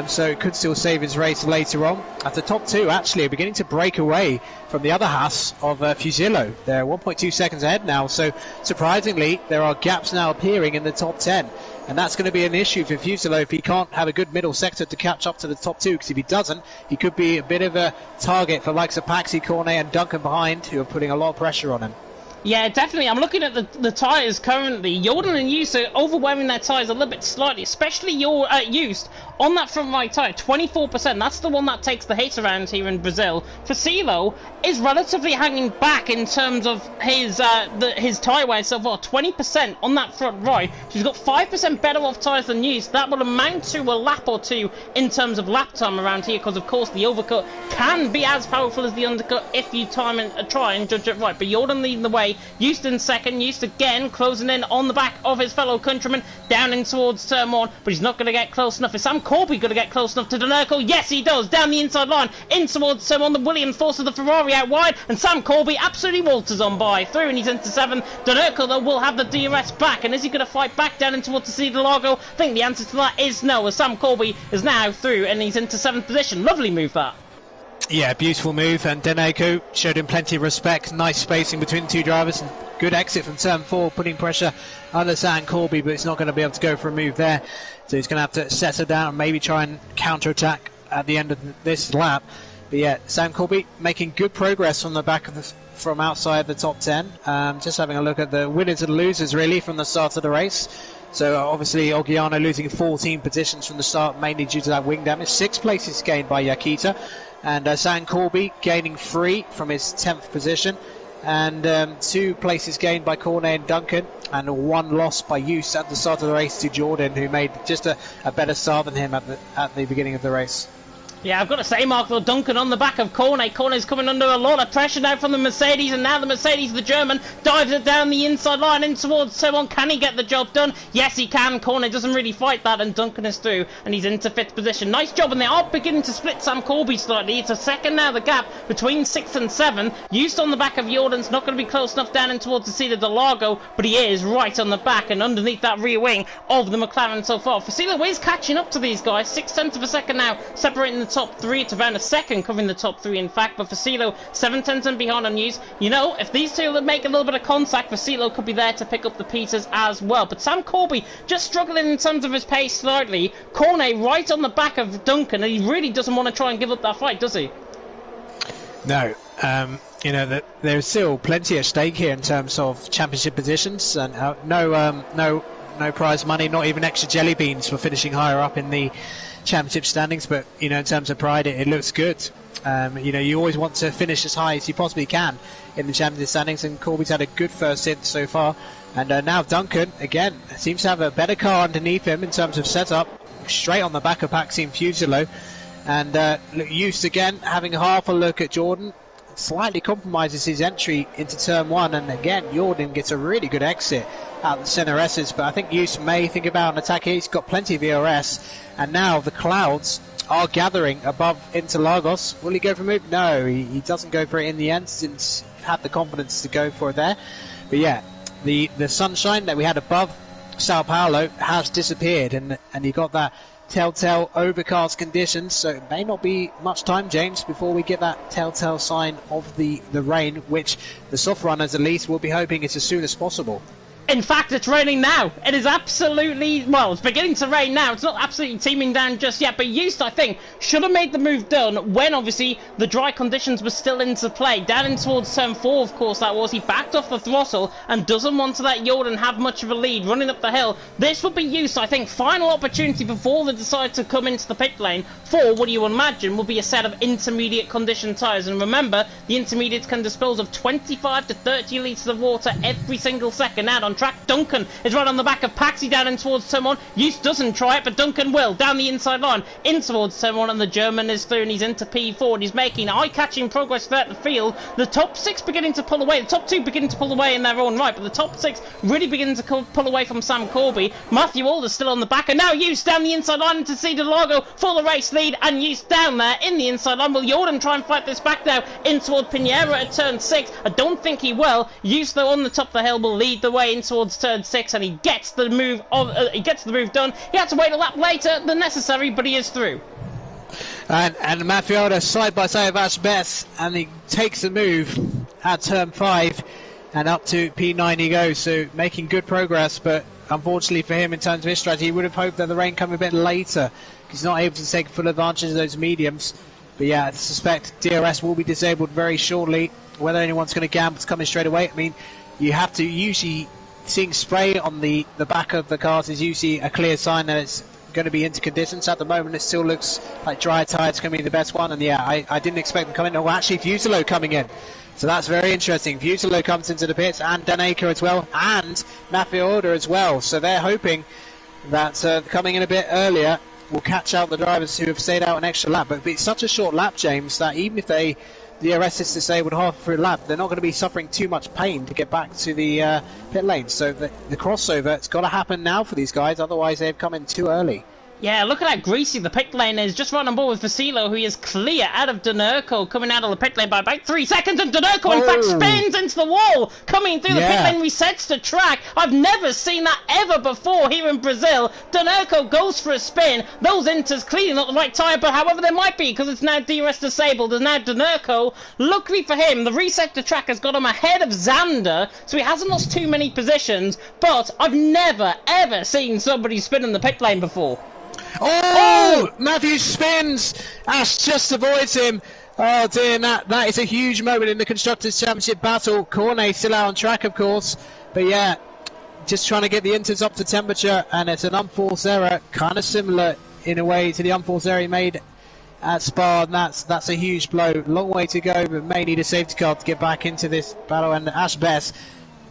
B: so it could still save his race later on. At the top 2 actually are beginning to break away from the other Haas of Fusillo. They're 1.2 seconds ahead now, so surprisingly there are gaps now appearing in the top 10, and that's going to be an issue for Fusillo if he can't have a good middle sector to catch up to the top 2, because if he doesn't, he could be a bit of a target for likes of Paxi, Cornet and Duncan behind, who are putting a lot of pressure on him. Yeah, definitely. I'm looking at the tyres currently. Jordan and Used are overwhelming their tyres a little bit slightly, especially Used on that front right tyre, 24%. That's the one that takes the hit around here in Brazil. Facilo is relatively hanging back in terms of his tyre wear so far, 20% on that front right. She's got 5% better off tyres than Used. That will amount to a lap or two in terms of lap time around here, because of course the overcut can be as powerful as the undercut if you try and judge it right. But Jordan leading the way. Used in second, Used again closing in on the back of his fellow countryman down in towards turn 1, but he's not going to get close enough. Is Sam Corby going to get close enough to Donerco? Yes, he does. Down the inside line in towards turn 1. The Williams forces the Ferrari out wide, and Sam Corby absolutely walters on by through, and he's into 7. Donerco though will have the DRS back, and is he going to fight back down in towards the Cedar de Lago? I think the answer to that is no, as Sam Corby is now through and he's into 7th position. Lovely move that. Yeah, beautiful move, and Donerco showed him plenty of respect. Nice spacing between the 2 drivers, and good exit from turn 4, putting pressure on Sam Corby, but he's not going to be able to go for a move there, so he's going to have to settle down and maybe try and counter-attack at the end of this lap. But yeah, Sam Corby making good progress from the back of from outside the top 10. Just having a look at the winners and losers really from the start of the race. So obviously Ogiano losing 14 positions from the start, mainly due to that wing damage. 6 places gained by Yakita, and Sam Corby gaining 3 from his 10th position, and 2 places gained by Cornet and Duncan, and 1 loss by Use at the start of the race to Jordan, who made just a better start than him at the beginning of the race. Yeah, I've got to say, Mark, though, Duncan on the back of Cornet. Cornet's coming under a lot of pressure now from the Mercedes, and now the Mercedes, the German, dives it down the inside line in towards turn 1. Can he get the job done? Yes, he can. Cornet doesn't really fight that, and Duncan is through, and he's into 5th position. Nice job, and they are beginning to split Sam Corby slightly. It's a second now, the gap between 6 and 7. Used on the back of Jordan's not going to be close enough down in towards the Cedar de Lago, but he is right on the back and underneath that rear wing of the McLaren so far. Facilo is catching up to these guys. 6/10 of a second now, separating the top 3. It's around a second covering the top 3, in fact, but Facilo 7/10 and behind on News. You know, if these two make a little bit of contact, Facilo could be there to pick up the pieces as well. But Sam Corby just struggling in terms of his pace slightly. Cornet right on the back of Duncan, and he really doesn't want to try and give up that fight, does he? No. You know, there's still plenty at stake here in terms of championship positions, and no prize money, not even extra jelly beans for finishing higher up in the championship standings. But you know, in terms of pride, it looks good. You know, you always want to finish as high as you possibly can in the championship standings, and Corby's had a good first hit so far. And now Duncan again seems to have a better car underneath him in terms of setup, straight on the back of Paxi and Fusilo. And Used again having half a look at Jordan, slightly compromises his entry into turn 1, and again Jordan gets a really good exit out the centre S's, but I think Used may think about an attack here. He's got plenty of ERS, and now the clouds are gathering above Interlagos. Will he go for a move? No, he doesn't go for it in the end, since he had the confidence to go for it there. But yeah, the sunshine that we had above Sao Paulo has disappeared, and you got that telltale overcast conditions, so it may not be much time, James, before we get that telltale sign of the rain, which the soft runners at least will be hoping it's as soon as possible. In fact, it's raining now. It is absolutely, well, it's beginning to rain now. It's not absolutely teeming down just yet, but Used, I think, should have made the move done when, obviously, the dry conditions were still into play. Down in towards turn 4, of course, that was. He backed off the throttle and doesn't want to let Jordan have much of a lead running up the hill. This would be Used, I think, final opportunity before they decide to come into the pit lane for what you imagine will be a set of intermediate condition tyres. And remember, the intermediates can dispose of 25 to 30 litres of water every single second out on
A: track. Duncan is right on the back of Paxi down in towards turn 1. Use doesn't try it, but Duncan will. Down the inside line, in towards turn 1, and the German is through, and he's into P4, and he's making eye-catching progress throughout the field. The top 6 beginning to pull away. The top 2 beginning to pull away in their own right, but the top 6 really beginning to pull away from Sam Corby. Matthew Alder's still on the back, and now Use down the inside line into Cedar Largo for the race lead, and Use down there in the inside line. Will Jordan try and fight this back now in toward Pinheiro at turn 6? I don't think he will. Use, though, on the top of the hill will lead the way in towards turn 6, and he gets the move done. He had to wait a lap later than necessary, but he is through.
B: And Matthew Alder side by side with Ash Bess, and he takes the move at turn 5, and up to P9 he goes, so making good progress. But unfortunately for him, in terms of his strategy, he would have hoped that the rain come a bit later, because he's not able to take full advantage of those mediums. But yeah, I suspect DRS will be disabled very shortly. Whether anyone's going to gamble to come in straight away, I mean, you have to usually, seeing spray on the back of the cars is usually a clear sign that it's going to be into conditions. At the moment it still looks like dry tyres going to be the best one, and yeah, I didn't expect them coming. Oh, actually Fuselo coming in, so that's very interesting. Fuselo comes into the pits, and Dan Aker as well, and Matthew Alder as well, so they're hoping that coming in a bit earlier will catch out the drivers who have stayed out an extra lap. But it's such a short lap, James, that even if the DRS is disabled half through a lap, they're not going to be suffering too much pain to get back to the pit lane. So the crossover, it's got to happen now for these guys, otherwise they've come in too early.
A: Yeah, look at how greasy the pit lane is. Just right on board with Vasilo, who is clear out of Denurko, coming out of the pit lane by about 3 seconds, and Denurko in fact spins into the wall, coming through the pit lane, resets the track. I've never seen that ever before here in Brazil. Denurko goes for a spin. Those Inters clearly not the right tyre, but however there might be, because it's now DRS disabled, and now Denurko, luckily for him, the reset the track has got him ahead of Xander, so he hasn't lost too many positions, but I've never ever seen somebody spin in the pit lane before.
B: Oh! Matthew spins! Ash just avoids him. Oh dear, that is a huge moment in the Constructors' Championship battle. Cornet still out on track, of course. But yeah, just trying to get the Inters up to temperature, and it's an unforced error, kind of similar in a way to the unforced error he made at Spa, and that's a huge blow. Long way to go, but may need a safety car to get back into this battle. And Ash Bess,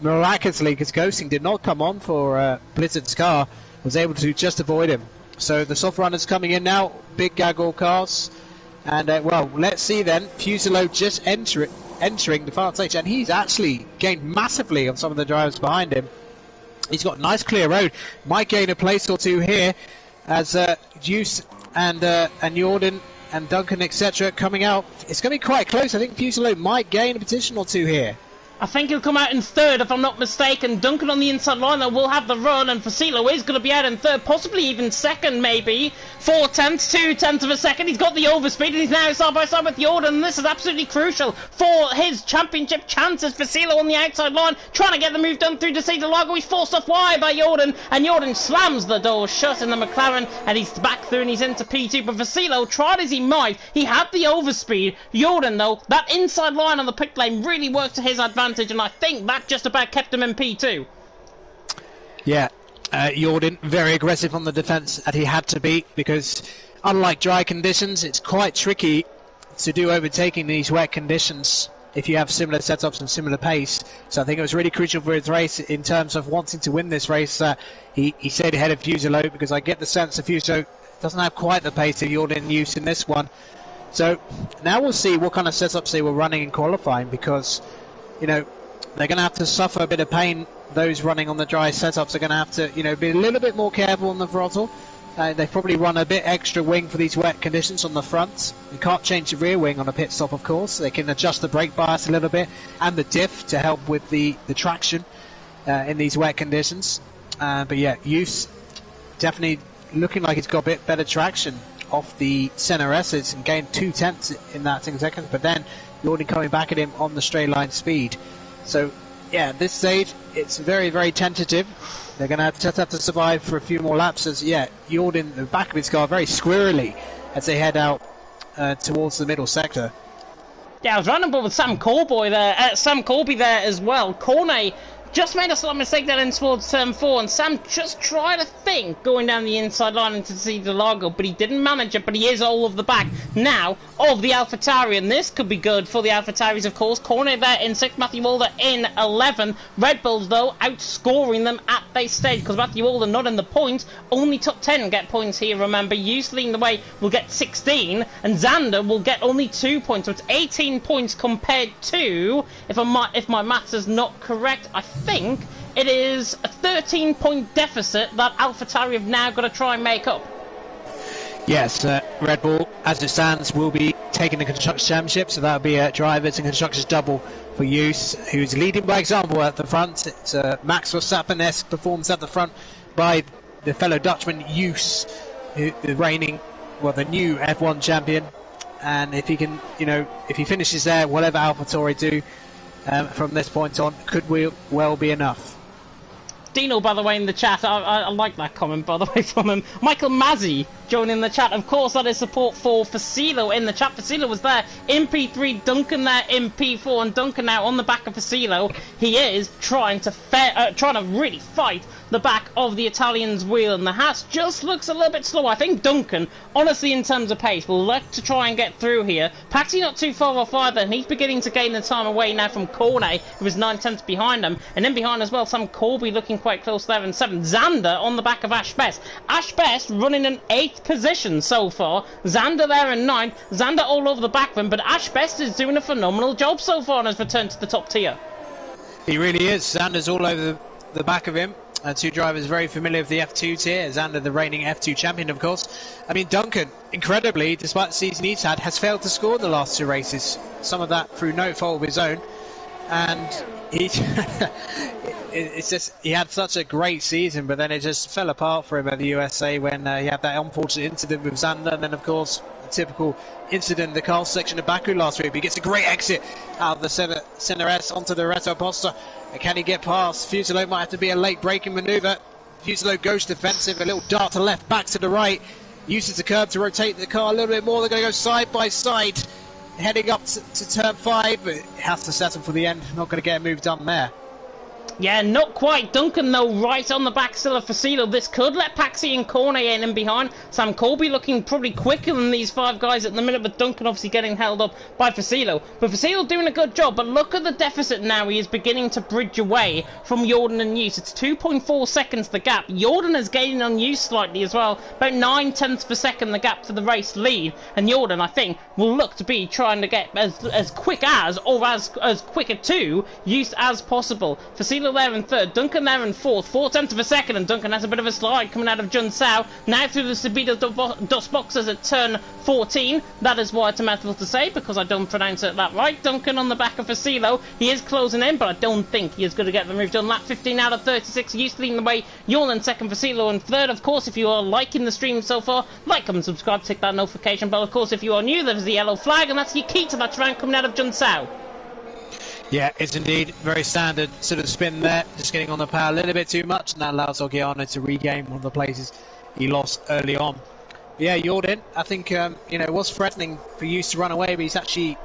B: miraculously, because ghosting did not come on for Blizzard's car, was able to just avoid him. So the soft runners coming in now, big gaggle cars, and well, let's see then. Fuselo just entering the final stage, and he's actually gained massively on some of the drivers behind him. He's got a nice clear road, might gain a place or two here, as Juice and Jordan and Duncan etc. coming out. It's going to be quite close. I think Fuselo might gain a position or two here.
A: I think he'll come out in third, if I'm not mistaken. Duncan on the inside line will have the run, and Fasilo is going to be out in third, possibly even second, maybe. 4/10, 2/10 of a second. He's got the overspeed, and he's now side by side with Jordan, and this is absolutely crucial for his championship chances. Fasilo on the outside line, trying to get the move done through to Cedar Largo. He's forced off wide by Jordan, and Jordan slams the door shut in the McLaren, and he's back through, and he's into P2. But Fasilo, tried as he might, he had the overspeed. Jordan, though, that inside line on the pit lane really worked to his advantage, and I think that just about kept him in P2.
B: Yeah, Jordan very aggressive on the defence, and he had to be, because unlike dry conditions, it's quite tricky to do overtaking in these wet conditions if you have similar setups and similar pace. So I think it was really crucial for his race in terms of wanting to win this race. He stayed ahead of Fuselo, because I get the sense that Fuselo doesn't have quite the pace of Jordan used in this one. So now we'll see what kind of setups they were running in qualifying, because you know, they're going to have to suffer a bit of pain. Those running on the dry setups are going to have to, you know, be a little bit more careful on the throttle. They've probably run a bit extra wing for these wet conditions on the front. You can't change the rear wing on a pit stop, of course. They can adjust the brake bias a little bit and the diff to help with the traction in these wet conditions. But yeah, Use definitely looking like he's got a bit better traction off the center S's and gained 2/10 in that 10 seconds. But then Jordan coming back at him on the straight line speed. So yeah, at this stage it's very, very tentative. They're going to just have to survive for a few more laps, as yeah, Jordan, the back of his car, very squirrely as they head out towards the middle sector.
A: Yeah, I was running with Sam Corby there as well. Cornet just made a slight mistake there in towards turn 4, and Sam just tried to think going down the inside line into see Delago, but he didn't manage it, but he is all of the back now of the Alpha Tauri, and this could be good for the Alpha Tauris, of course. Corner there in 6th, Matthew Walder in 11. Red Bulls, though, outscoring them at base stage, because Matthew Walder not in the points, only top 10 get points here, remember. Hughes leading the way will get 16, and Xander will get only 2 points, so it's 18 points compared to, if my maths is not correct, I think it is a 13-point deficit that Alpha Tauri have now got to try and make up.
B: Yes, Red Bull, as it stands, will be taking the Constructors Championship, so that'll be a drivers and Constructors double for Use, who's leading by example at the front. It's Max Verstappen-esque performance at the front by the fellow Dutchman Use, the reigning, well, the new F1 champion. And if he can, if he finishes there, whatever AlphaTauri do from this point on, could well be enough.
A: Dino, by the way, in the chat, I like that comment, by the way, from him. Michael Mazzi joining the chat. Of course, that is support for Facilo in the chat. Facilo was there in P3, Duncan there in P4, and Duncan now on the back of Facilo. He is trying to really fight the back of the Italian's wheel, and the Haas just looks a little bit slow. I think Duncan, honestly, in terms of pace, will look to try and get through here. Paxi not too far off either, and he's beginning to gain the time away now from Cornet, who was 9/10 behind him. And then behind as well, Sam Corby looking quite close there in 7th. Xander on the back of Ash Best. Ash Best running in 8th position so far. Xander there in 9th. Xander all over the back of him, but Ash Best is doing a phenomenal job so far on his return to the top tier.
B: He really is. Xander's all over the back of him. Two drivers very familiar with the F2 tier. Xander, the reigning F2 champion, of course. I mean, Duncan, incredibly, despite the season he's had, has failed to score in the last 2 races. Some of that through no fault of his own. And it's just, he had such a great season, but then it just fell apart for him at the USA when he had that unfortunate incident with Xander, and then, of course, the typical incident in the car section of Baku last week. But he gets a great exit out of the Center S onto the Reto Posta. Can he get past? Fusilo might have to be a late braking manoeuvre. Fusilo goes defensive, a little dart to left, back to the right. Uses the curb to rotate the car a little bit more. They're going to go side by side, heading up to turn 5, but has to settle for the end. Not going to get a move done there.
A: Yeah, not quite. Duncan, though, right on the back still of Facilo. This could let Paxi and Cornet in behind. Sam Colby looking probably quicker than these 5 guys at the minute, but Duncan obviously getting held up by Facilo. But Facilo doing a good job, but look at the deficit now. He is beginning to bridge away from Jordan and Use. It's 2.4 seconds the gap. Jordan is gaining on Use slightly as well. About 9/10 per second the gap to the race lead. And Jordan, I think, will look to be trying to get as quick as, or as quicker to, Use as possible. Facilo there in 3rd, Duncan there in 4th, 4/10 of a second, and Duncan has a bit of a slide coming out of Jun Sao, now through the Subido dos Boxers at turn 14. That is why it's a mouthful to say, because I don't pronounce it that right. Duncan on the back of Facilo, he is closing in, but I don't think he is going to get the move done. Lap 15 out of 36, Use leading the way, Jordan 2nd, Facilo in 3rd. Of course, if you are liking the stream so far, like, comment, subscribe, tick that notification bell. Of course, if you are new, there's the yellow flag, and that's your key to that round coming out of Jun Sao.
B: Yeah, it's indeed very standard sort of spin there, just getting on the power a little bit too much, and that allows Oggiano to regain one of the places he lost early on. Yeah, Jordan, I think, was threatening for Use to run away, but he's actually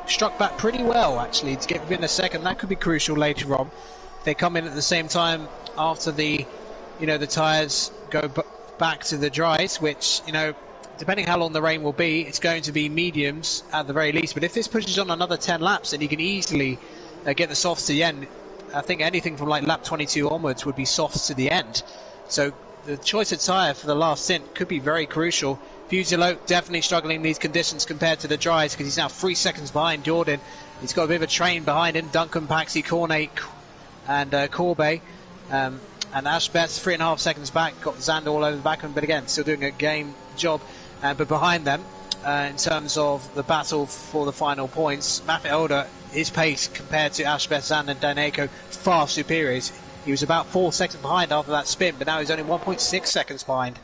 B: struck back pretty well, actually, to get within a second. That could be crucial later on. They come in at the same time after the tyres go back to the dries, which, depending how long the rain will be, it's going to be mediums at the very least. But if this pushes on another 10 laps, then you can easily get the softs to the end. I think anything from like lap 22 onwards would be softs to the end. So the choice of tyre for the last stint could be very crucial. Fusilo definitely struggling in these conditions compared to the dries, because he's now 3 seconds behind Jordan. He's got a bit of a train behind him. Duncan, Paxi, Cornet and Corbet. And Ash Best 3.5 seconds back. Got Xander all over the back of him, but again, still doing a game job. But behind them, in terms of the battle for the final points, Mafet Older, his pace compared to Ash Best and Daneko, far superior. He was about 4 seconds behind after that spin, but now he's only 1.6 seconds behind.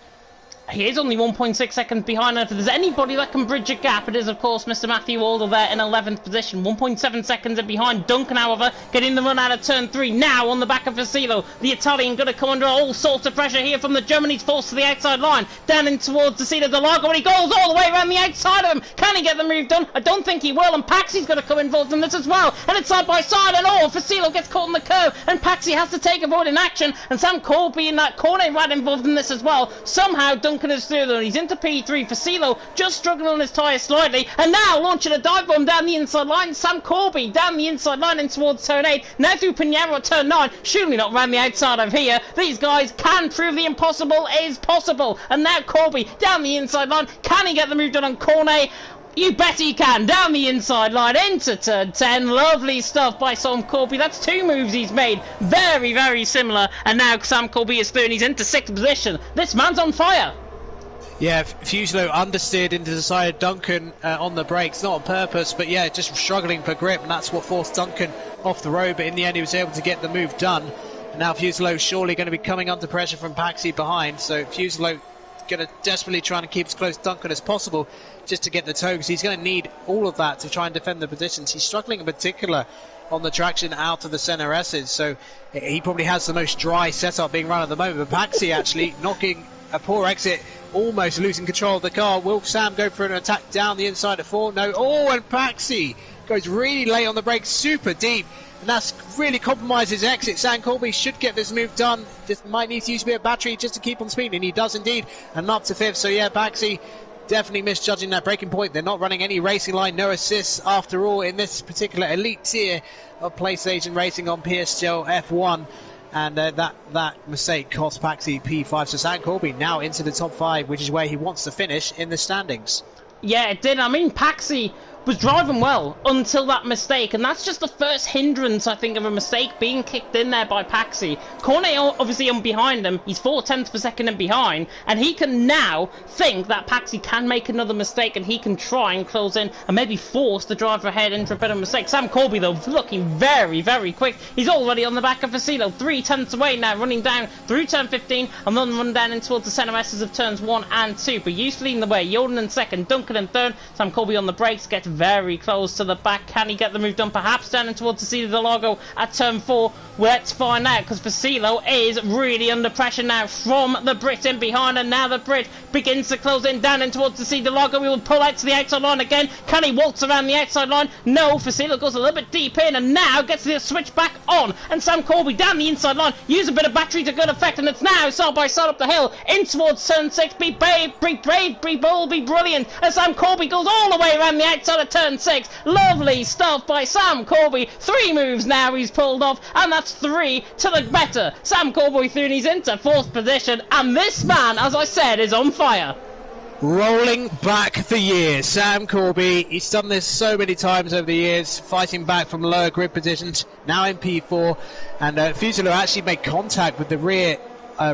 A: He is only 1.6 seconds behind, and if there's anybody that can bridge a gap, it is, of course, Mr. Matthew Alder there in 11th position. 1.7 seconds behind. Duncan, however, getting the run out of turn 3 now on the back of Facilo. The Italian going to come under all sorts of pressure here from the German. He's forced to the outside line, down in towards the seat of Delago, and he goes all the way around the outside of him. Can he get the move done? I don't think he will, and Paxi's going to come involved in this as well. And it's side by side, and Facilo gets caught in the curve, and Paxi has to take a vote in action, and Sam Colby in that corner right involved in this as well. Somehow Duncan is through though. He's into P3. Facilo just struggling on his tyre slightly, and now launching a dive bomb down the inside line. Sam Corby down the inside line in towards turn 8. Now through Pinheiro at turn 9. Surely not around the outside of here. These guys can prove the impossible is possible. And now Corby down the inside line. Can he get the move done on Cornet? You bet he can. Down the inside line into turn 10. Lovely stuff by Sam Corby. That's 2 moves he's made. Very, very similar. And now Sam Corby is through and he's into 6th position. This man's on fire.
B: Yeah, Fuselo understeered into the side of Duncan on the brakes, not on purpose, but yeah, just struggling for grip, and that's what forced Duncan off the road, but in the end he was able to get the move done. And now Fuselo surely going to be coming under pressure from Paxi behind, so Fuselo going to desperately try and keep as close to Duncan as possible just to get the toe, because he's going to need all of that to try and defend the positions. He's struggling in particular on the traction out of the centre S's, so he probably has the most dry setup being run at the moment, but Paxi actually knocking a poor exit, almost losing control of the car. Will Sam go for an attack down the inside of 4? No. Oh, and Paxi goes really late on the brakes, super deep, and that's really compromised his exit. Sam Colby should get this move done. Just might need to use a bit of battery just to keep on speed, and he does indeed, and up to 5th. So yeah, Paxi definitely misjudging that braking point. They're not running any racing line, no assists after all in this particular elite tier of PlayStation Racing on PSGL F1. And that mistake cost Paxi P5. So Sam Corby now into the top 5, which is where he wants to finish in the standings.
A: Yeah, it did. I mean, Paxi was driving well until that mistake, and that's just the first hindrance, I think, of a mistake being kicked in there by Paxi. Cornet obviously on behind him, he's 4/10 per second in behind, and he can now think that Paxi can make another mistake and he can try and close in and maybe force the driver ahead into a better mistake. Sam Corby, though, looking very, very quick. He's already on the back of Facilo, 3/10 away now, running down through turn 15 and then run down in towards the centre S's of turns 1 and 2. But used leading the way, Jordan in 2nd, Duncan in 3rd, Sam Corby on the brakes, gets very close to the back. Can he get the move done? Perhaps down towards the seat of the Delago at turn 4. Let's find out, because Facilo is really under pressure now from the Brit in behind, and now the Brit begins to close in down towards the seat of the Delago. He will pull out to the outside line again. Can he waltz around the outside line? No, Facilo goes a little bit deep in and now gets the switch back on, and Sam Corby down the inside line, use a bit of battery to good effect, and it's now side by side up the hill in towards turn 6. Be brave, be bold, be brilliant, as Sam Corby goes all the way around the outside of turn 6. Lovely stuff by Sam Corby. 3 moves now he's pulled off, and that's 3 to the better. Sam Corby through and he's into 4th position, and this man, as I said, is on fire.
B: Rolling back the years, Sam Corby, he's done this so many times over the years, fighting back from lower grid positions, now in P4, and Fuselo actually made contact with the rear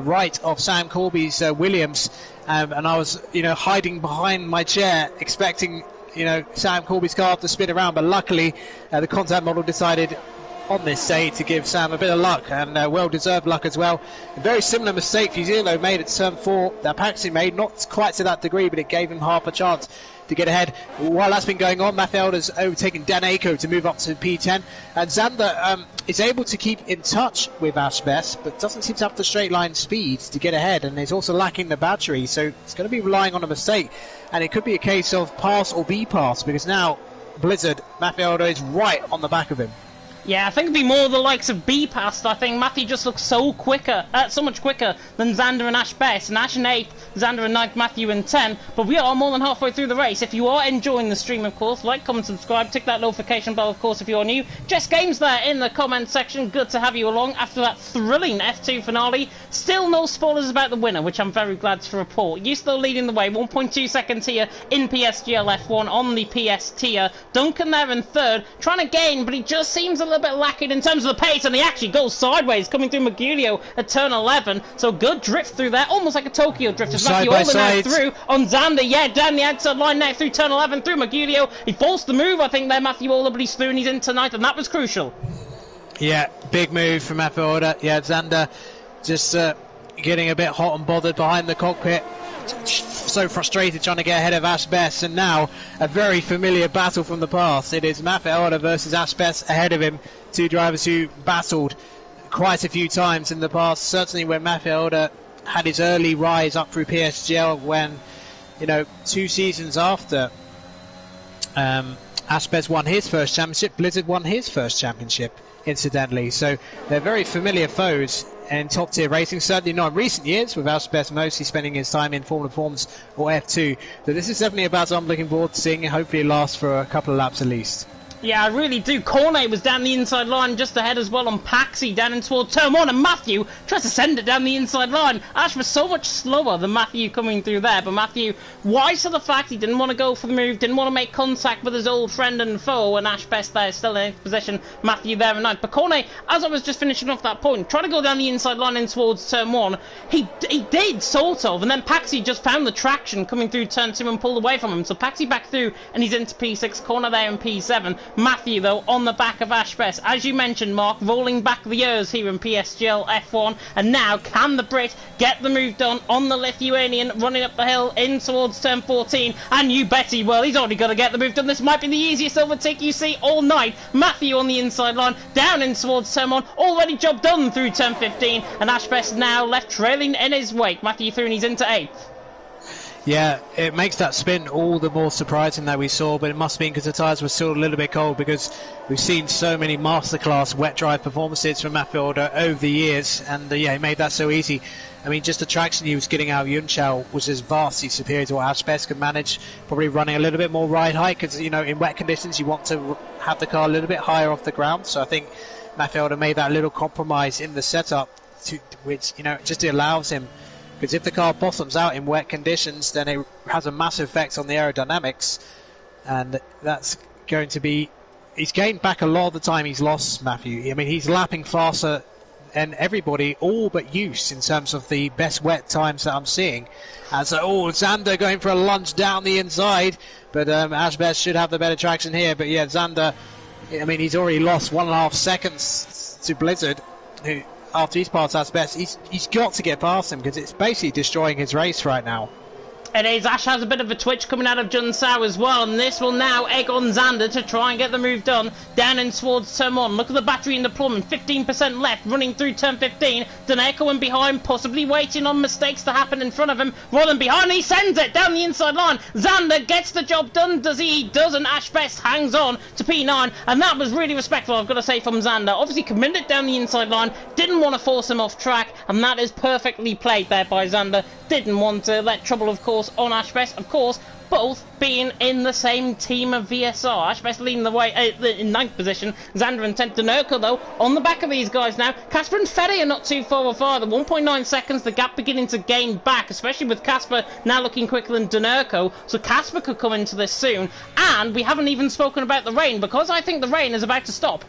B: right of Sam Corby's Williams, and I was, hiding behind my chair, expecting, Sam Corby's car to spin around, but luckily the contact model decided on this day to give Sam a bit of luck, and well-deserved luck as well. A very similar mistake Fuselo made at turn 4 that Paxi made, not quite to that degree, but it gave him half a chance to get ahead. While that's been going on, Mathelda's overtaken Daneko to move up to P10, and Zander is able to keep in touch with Ashbest, but doesn't seem to have the straight line speed to get ahead, and is also lacking the battery, so it's going to be relying on a mistake, and it could be a case of pass or be pass, because now Blizzard, Mathelda is right on the back of him.
A: Yeah, I think it'd be more the likes of B past. I think Matthew just looks so much quicker than Zander and Ash Best. And Ash in 8th, Zander in 9th, Matthew in 10. But we are more than halfway through the race. If you are enjoying the stream, of course, like, comment, subscribe, tick that notification bell, of course, if you're new. Jess Games there in the comment section. Good to have you along after that thrilling F2 finale. Still no spoilers about the winner, which I'm very glad to report. You still leading the way, 1.2 seconds here in PSGL F1 on the PS tier. Duncan there in 3rd, trying to gain, but he just seems a little bit lacking in terms of the pace, and he actually goes sideways coming through Magulio at turn 11. So good drift through there, almost like a Tokyo drift. As Matthew Older now through on Zander, yeah, down the outside line now through turn 11 through Magulio. He forced the move, I think, there, Matthew Older, but he's through and he's in tonight, and that was crucial. Yeah,
B: big move from Matthew Older. Yeah, Zander just getting a bit hot and bothered behind the cockpit. so frustrated trying to get ahead of Ash Best, and now a very familiar battle from the past. It is Mafeelda versus Ash Best ahead of him, two drivers who battled quite a few times in the past, certainly when Mafeelda had his early rise up through PSGL, when, you know, 2 seasons after Ash Best won his first championship, Blizzard won his first championship, incidentally. So they're very familiar foes in top tier racing, certainly not in recent years, with Ash Best mostly spending his time in Formula Forms or F2. So this is definitely a battle I'm looking forward to seeing. Hopefully it lasts for a couple of laps at least.
A: Yeah, I really do. Cornet was down the inside line just ahead as well on Paxi down in towards turn 1, and Matthew tries to send it down the inside line. Ash was so much slower than Matthew coming through there, but Matthew, wise to the fact he didn't want to go for the move, didn't want to make contact with his old friend and foe, and Ash Best there still in 8th position, Matthew there in 9th. But Cornet, as I was just finishing off that point, trying to go down the inside line in towards turn 1, he did, sort of, and then Paxi just found the traction coming through turn 2 and pulled away from him. So Paxi back through, and he's into P6, Corner there in P7. Matthew, though, on the back of Ash Best. As you mentioned, Mark, rolling back the years here in PSGL F1, and now can the Brit get the move done on the Lithuanian, running up the hill in towards turn 14, and you bet he will. He's already got to get the move done. This might be the easiest overtake you see all night. Matthew on the inside line, down in towards turn 1, already job done through turn 15, and Ash Best now left trailing in his wake. Matthew through, and he's into 8th.
B: Yeah, it makes that spin all the more surprising that we saw, but it must have been because the tyres were still a little bit cold, because we've seen so many masterclass wet drive performances from Mafeelda over the years, and yeah, he made that so easy. I mean, just the traction he was getting out of Yunchao was just vastly superior to what Ash Best could manage, probably running a little bit more ride height, because, you know, in wet conditions you want to have the car a little bit higher off the ground, so I think Mafeelda made that little compromise in the setup, which, you know, just allows him. Because if the car bottoms out in wet conditions, then it has a massive effect on the aerodynamics, and that's going to be... He's gained back a lot of the time he's lost, Matthew. I mean, he's lapping faster than everybody, all but Use, in terms of the best wet times that I'm seeing. And so, Xander going for a lunge down the inside, but Ash Best should have the better traction here. But yeah, Xander, I mean, he's already lost 1.5 seconds to Blizzard, who... After he's passed Ash Best, he's got to get past him, because it's basically destroying his race right now.
A: It is. Ash has a bit of a twitch coming out of Junsao as well, and this will now egg on Xander to try and get the move done down in towards turn 1. Look at the battery in deployment, 15% left, running through turn 15. Daneko in behind, possibly waiting on mistakes to happen in front of him. Rolling behind, he sends it down the inside line. Xander gets the job done, does he? He does, and Ash Best hangs on to P9, and that was really respectful, I've got to say, from Xander. Obviously committed down the inside line, didn't want to force him off track, and that is perfectly played there by Xander. Didn't want to let trouble, of course, on Ash Best, of course, both being in the same team of VSR. Ash Best leading the way in 9th position, Xander and 10th. Danurko, though, on the back of these guys now. Casper and Fede are not too far off either. 1.9 seconds, the gap beginning to gain back, especially with Casper now looking quicker than Danurko, so Casper could come into this soon. And we haven't even spoken about the rain, because I think the rain is about to stop.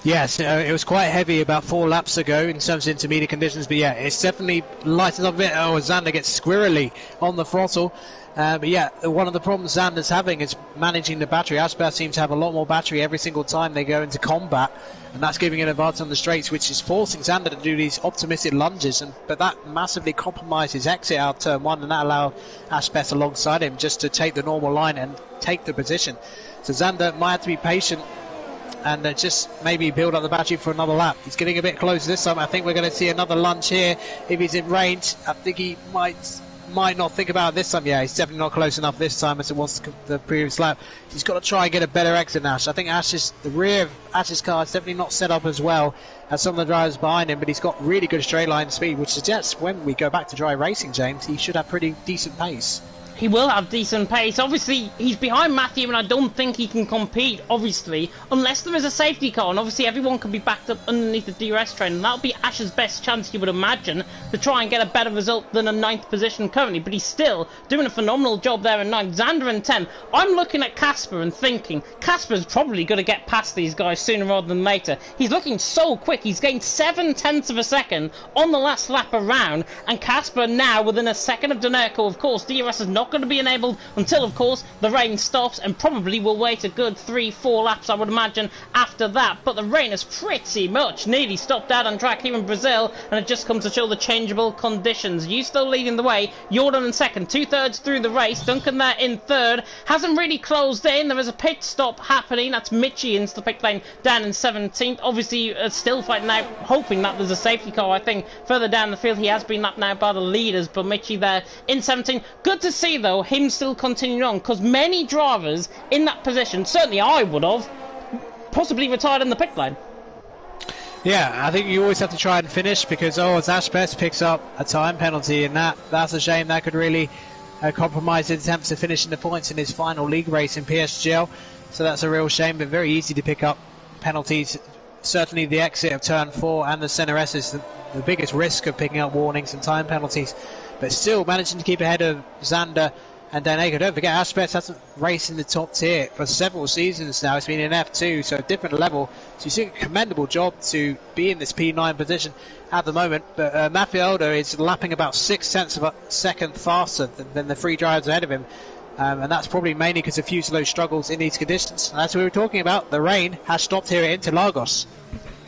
B: Yes, it was quite heavy about 4 laps ago in terms of intermediate conditions, but yeah, it's definitely lightened up a bit. Xander gets squirrely on the throttle. But yeah, one of the problems Xander's having is managing the battery. Ash Best seems to have a lot more battery every single time they go into combat, and that's giving an advantage on the straights, which is forcing Xander to do these optimistic lunges, but that massively compromised his exit out of turn 1, and that allowed Ash Best alongside him just to take the normal line and take the position. So Xander might have to be patient and just maybe build up the battery for another lap. He's getting a bit closer this time. I think we're going to see another lunge here. If he's in range, I think he might not think about it this time. Yeah, he's definitely not close enough this time as it was the previous lap. He's got to try and get a better exit now. I think the rear of Ash's car is definitely not set up as well as some of the drivers behind him, but he's got really good straight line speed, which suggests when we go back to dry racing, James, he should have pretty decent pace.
A: He will have decent pace. Obviously, he's behind Matthew, and I don't think he can compete, obviously, unless there is a safety car. And obviously, everyone can be backed up underneath the DRS train, and that'll be Ash's best chance, you would imagine, to try and get a better result than a 9th position currently. But he's still doing a phenomenal job there in 9th. Xander in 10. I'm looking at Casper and thinking, Casper's probably going to get past these guys sooner rather than later. He's looking so quick. He's gained 0.7 of a second on the last lap around, and Casper now within a second of Danurko. Of course, DRS has not not going to be enabled until, of course, the rain stops, and probably will wait a good 3-4 laps, I would imagine, after that. But the rain has pretty much nearly stopped out on track here in Brazil, and it just comes to show the changeable conditions. You still leading the way, Jordan in second, 2/3 through the race, Duncan there in third, hasn't really closed in. There is a pit stop happening, that's Mitchie into the pit lane down in 17th, obviously still fighting out, hoping that there's a safety car. I think further down the field he has been lapped now by the leaders, but Mitchie there in 17th. Good to see though him still continuing on, because many drivers in that position, certainly I would have, possibly retired in the pit lane.
B: Yeah, I think you always have to try and finish, because as Ashbest picks up a time penalty, and that's a shame. That could really compromise his attempts to finish in the points in his final league race in PSGL. So that's a real shame, but very easy to pick up penalties. Certainly the exit of turn 4 and the centre S is the biggest risk of picking up warnings and time penalties, but still managing to keep ahead of Zander and Dan Aker. Don't forget, Ashbest hasn't raced in the top tier for several seasons now. It's been in F2, so a different level. So you see a commendable job to be in this P9 position at the moment. But Matthew Elder is lapping about 6/10 of a second faster than the three drivers ahead of him. And that's probably mainly because of Fuselo struggles in these conditions. And as we were talking about, the rain has stopped here at Interlagos.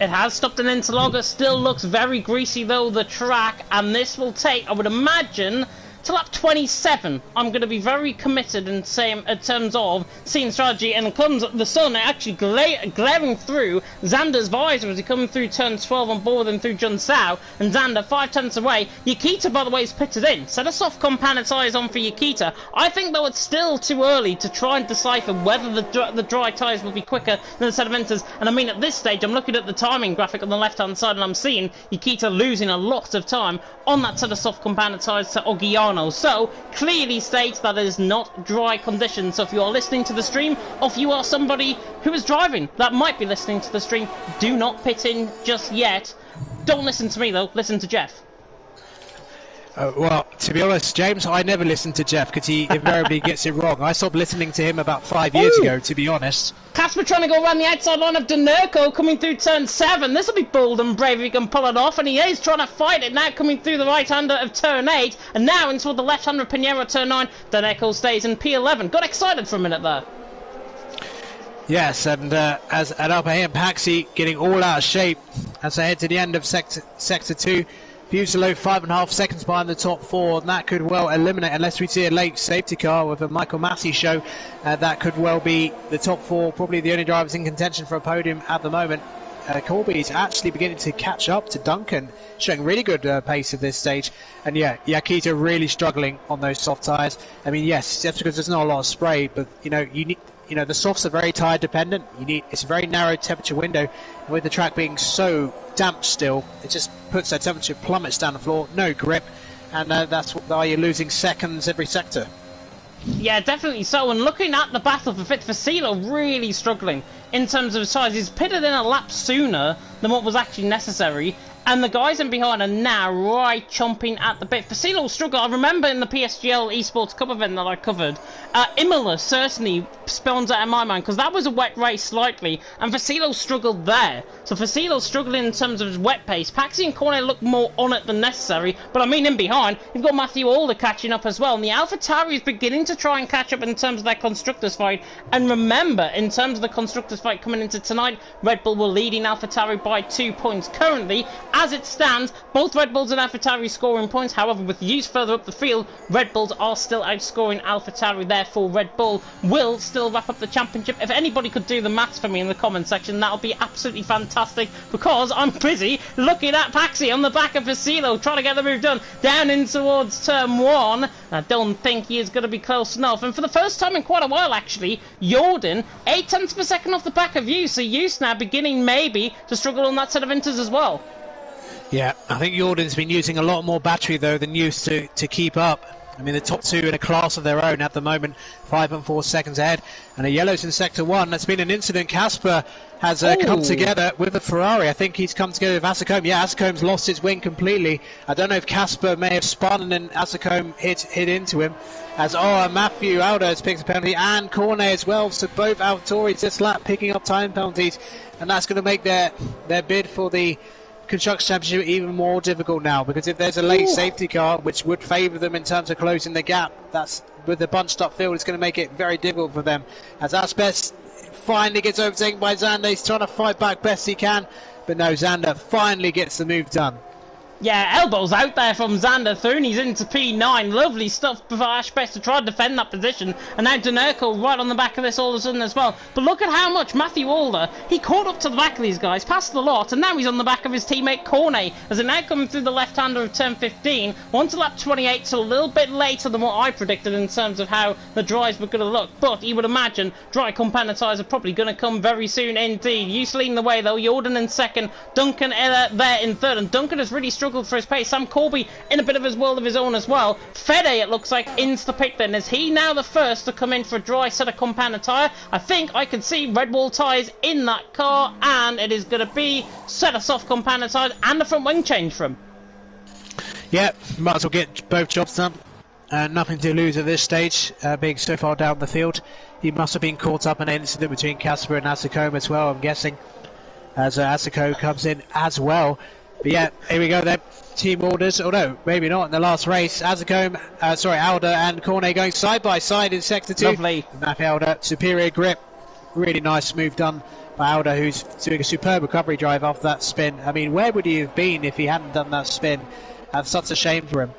A: It has stopped in Interlagos. Still looks very greasy though, the track, and this will take, I would imagine, to lap 27. I'm going to be very committed in terms of seeing strategy, and it comes the sun actually glaring through Zander's visor as he comes through turn 12 on board and through Jun Sao, and Zander 5/10 away. Yakita, by the way, is pitted in. Set a soft compounded tyres on for Yakita. I think though it's still too early to try and decipher whether the dry tyres will be quicker than the set of inters, and I mean at this stage I'm looking at the timing graphic on the left hand side and I'm seeing Yakita losing a lot of time on that set of soft compounded tyres to Ogiano. So clearly states that it is not dry conditions. So if you are listening to the stream, or if you are somebody who is driving that might be listening to the stream, do not pit in just yet. Don't listen to me though, listen to Jeff.
B: Well, to be honest, James, I never listen to Jeff because he invariably gets it wrong. I stopped listening to him about 5 years ago, to be honest.
A: Casper trying to go around the outside line of Denerco coming through turn 7. This will be bold and brave if he can pull it off, and he is trying to fight it now, coming through the right-hander of turn 8, and now into the left-hander of Pinheiro turn 9. Denerco stays in P11. Got excited for a minute there.
B: Yes, and as at up ahead, Paxi getting all out of shape as they head to the end of sector 2. Fuselo 5.5 seconds behind the top 4, and that could well eliminate, unless we see a late safety car with a Michael Massey show, that could well be the top 4, probably the only drivers in contention for a podium at the moment. Corby is actually beginning to catch up to Duncan, showing really good pace at this stage. And yeah, Yakita really struggling on those soft tyres. I mean, yes, that's because there's not a lot of spray, but you need, the softs are very tyre dependent. It's a very narrow temperature window, and with the track being so damp still, it just puts that temperature, plummets down the floor, no grip, and that's why you're losing seconds every sector.
A: Yeah, definitely so. And looking at the battle for fifth, Fuselo really struggling in terms of size. He's pitted in a lap sooner than what was actually necessary, and the guys in behind are now right chomping at the bit. Fuselo struggle. I remember in the PSGL Esports Cup event that I covered, Imola certainly spawns out in my mind, because that was a wet race slightly, and Fuselo struggled there. So Fuselo struggling in terms of his wet pace. Paxi and Cornet look more on it than necessary, but I mean in behind, you've got Matthew Alder catching up as well, and the Alpha Tauri is beginning to try and catch up in terms of their Constructors fight. And remember, in terms of the Constructors fight coming into tonight, Red Bull were leading Alpha Tauri by 2 points. Currently, as it stands, both Red Bulls and Alpha Tauri scoring points. However, with use further up the field, Red Bulls are still outscoring Alpha Tauri. Therefore, Red Bull will still wrap up the championship. If anybody could do the maths for me in the comment section, that would be absolutely fantastic, because I'm busy looking at Paxi on the back of Fuselo, trying to get the move done down in towards turn 1. I don't think he is going to be close enough. And for the first time in quite a while, actually, Jordan 0.8 per second off the back of Use. So Use now beginning maybe to struggle on that set of inters as well.
B: Yeah, I think Jordan's been using a lot more battery though than used to keep up. I mean, the top 2 in a class of their own at the moment, 5 and 4 seconds ahead. And the yellows in sector 1. That's been an incident. Casper has come together with the Ferrari. I think he's come together with Asacombe. Yeah, Asacomb's lost his wing completely. I don't know if Casper may have spun and then Asacombe hit into him. As Matthew Aldo has picked a penalty, and Cornet as well. So both Alfa Tauris this lap picking up time penalties, and that's going to make their bid for the Constructors Championship even more difficult now, because if there's a late safety car, which would favour them in terms of closing the gap, that's with the bunched up field, it's going to make it very difficult for them. As Asbest finally gets overtaken by Xander, he's trying to fight back best he can, but no, Xander finally gets the move done.
A: Yeah, elbows out there from Xander through, and he's into P9. Lovely stuff for Ashbest to try to defend that position. And now Dunerko right on the back of this all of a sudden as well. But look at how much Matthew Alder, he caught up to the back of these guys, passed the lot, and now he's on the back of his teammate Cornet. As they're now coming through the left-hander of turn 15, on to lap 28, so a little bit later than what I predicted in terms of how the dries were going to look. But you would imagine dry compound tyres are probably going to come very soon indeed. Hughes leading the way though, Jordan in second, Duncan there in third, and Duncan has really struggled for his pace. Sam Corby in a bit of his world of his own as well. Fede, it looks like, into the pit then. Is he now the first to come in for a dry set of compound tyre? I think I can see Red Bull tyres in that car, and it is going to be set of soft compound tyres and the front wing change for him. Yeah,
B: might as well get both jobs done. Nothing to lose at this stage, being so far down the field. He must have been caught up in an incident between Casper and Asako as well, I'm guessing, as Asako comes in as well. But yeah, here we go then. Team orders, oh no, maybe not in the last race. Alder and Cornet going side by side in sector 2.
A: Lovely.
B: Matt Alder, superior grip. Really nice move done by Alder, who's doing a superb recovery drive off that spin. I mean, where would he have been if he hadn't done that spin? That's such a shame for him.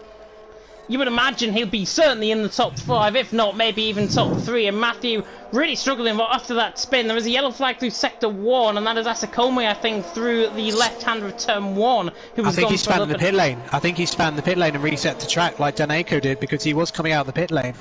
A: You would imagine he'll be certainly in the top 5, if not maybe even top 3. And Matthew really struggling after that spin. There is a yellow flag through sector 1, and that is Asakome, I think, through the left-hander of turn 1.
B: I think he spanned the pit lane. I think he spanned the pit lane and reset the track like Daneko did, because he was coming out of the pit lane.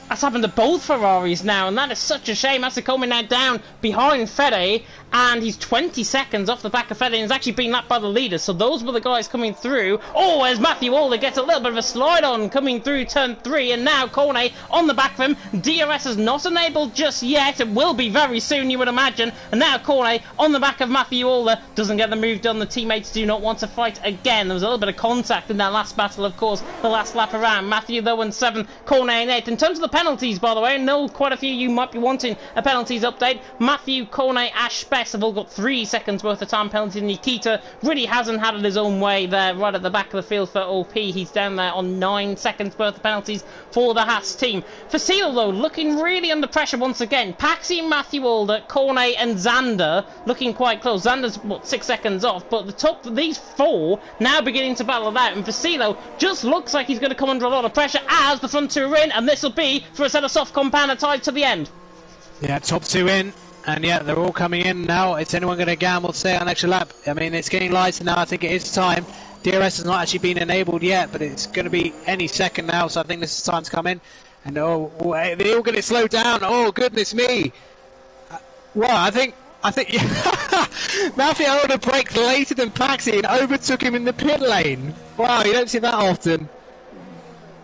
A: That's happened to both Ferraris now, and that is such a shame. Asakome now down behind Fede, and he's 20 seconds off the back of Fede, and he's actually been lapped by the leader. So those were the guys coming through. Oh, as Matthew Alder gets a little bit of a slide on coming through turn 3, and now Cornet on the back of him. DRS is not enabled just yet. It will be very soon, you would imagine. And now Cornet on the back of Matthew Alder doesn't get the move done. The teammates do not want to fight again. There was a little bit of contact in that last battle, of course, the last lap around. Matthew though in 7, Cornet in 8. In terms of the penalties, by the way, I know quite a few of you might be wanting a penalties update. Matthew, Cornet, Ash Best have all got 3 seconds worth of time penalty. Nikita really hasn't had it his own way there right at the back of the field for OP. He's down there on 9 seconds worth of penalties for the Haas team. For Seal though, looking really under pressure once again. Paxi, Matthew Alder, Cornet and Xander looking quite close. Xander's what, 6 seconds off, but the top of these 4 now beginning to battle it out, and Vasilo just looks like he's going to come under a lot of pressure as the front 2 are in, and this will be for a set of soft compound tied to the end.
B: Yeah, top 2 in, and yeah, they're all coming in now. Is anyone going to gamble to stay on an extra lap? I mean, it's getting lighter now. I think it is time. DRS has not actually been enabled yet, but it's going to be any second now, so I think this is time to come in. And oh, they're all going to slow down. Oh, goodness me. Well, I think Matthew Alder braked later than Paxi and overtook him in the pit lane. Wow, you don't see that often.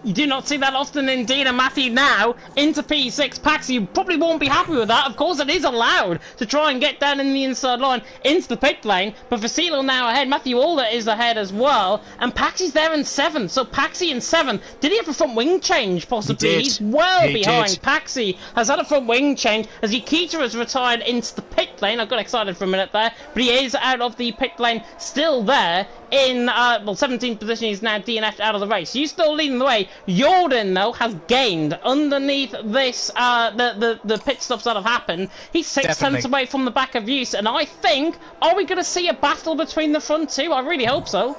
A: You do not see that often indeed, and Matthew now into P6. Paxi probably won't be happy with that. Of course, it is allowed to try and get down in the inside line into the pit lane, but Vasilo now ahead. Matthew Alder is ahead as well, and Paxi's there in 7. So Paxi in 7. Did he have a front wing change, possibly? He's well behind. Paxi has had a front wing change as Yukita has retired into the pit lane. I got excited for a minute there, but he is out of the pit lane, still there in, 17th position. He's now DNF'd out of the race. You still leading the way. Jordan, though, has gained underneath this, the pit stops that have happened. He's 6 tenths away from the back of Use, and I think, are we going to see a battle between the front 2? I really hope so.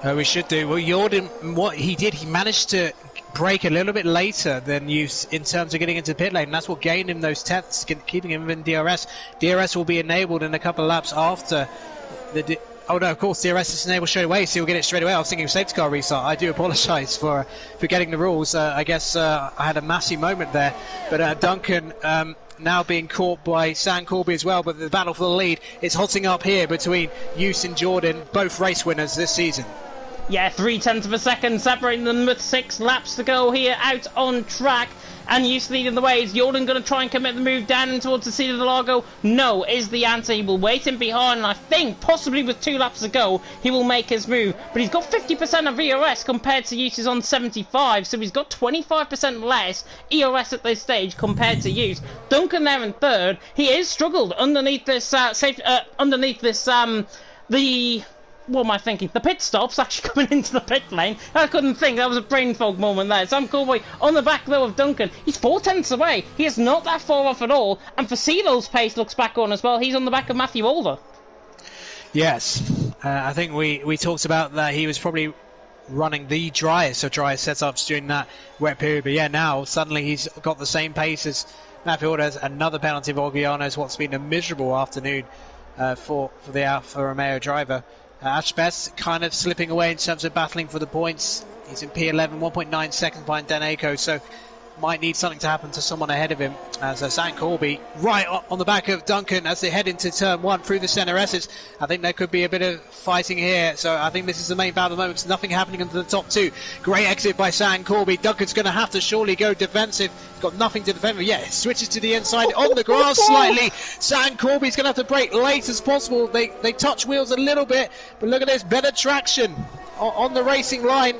B: We should do. Well, Jordan, what he did, he managed to brake a little bit later than Use in terms of getting into the pit lane, and that's what gained him those tenths, keeping him in DRS. DRS will be enabled in a couple of laps after the... Oh no, of course, DRS is enabled straight away, so you'll get it straight away. I was thinking of safety car restart. I do apologise for getting the rules. I guess I had a massive moment there. But Duncan now being caught by Sam Corby as well, but the battle for the lead is hotting up here between Use and Jordan, both race winners this season.
A: Yeah, 0.3 of a second separating them with 6 laps to go here out on track. And Use leading the way. Is Jordan going to try and commit the move down in towards the seat of the Largo? No, is the answer. He will wait in behind, and I think possibly with 2 laps to go, he will make his move. But he's got 50% of ERS compared to Use's on 75, so he's got 25% less ERS at this stage compared to Use. Duncan there in 3rd. He is struggled underneath this what am I thinking? The pit stop's actually coming into the pit lane. I couldn't think. That was a brain fog moment there. Sam Colby on the back though of Duncan. He's 4/10 away. He is not that far off at all. And Fasilo's pace looks back on as well. He's on the back of Matthew Older.
B: Yes, I think we talked about that. He was probably running the driest of dry setups during that wet period. But yeah, now suddenly he's got the same pace as Matthew Older. Another penalty for Orgiano's what's been a miserable afternoon for the Alfa Romeo driver. Ash Best kind of slipping away in terms of battling for the points. He's in P11, 1.9 seconds behind Daneco, so might need something to happen to someone ahead of him. As Sam Corby right on the back of Duncan as they head into turn 1 through the centre S's. I think there could be a bit of fighting here, so I think this is the main battle at the moment. There's nothing happening into the top 2. Great exit by Sam Corby. Duncan's going to have to surely go defensive. He's got nothing to defend with. Yeah, switches to the inside on the grass slightly. Sam Corby's going to have to brake late as possible. They touch wheels a little bit, but look at this, better traction on the racing line.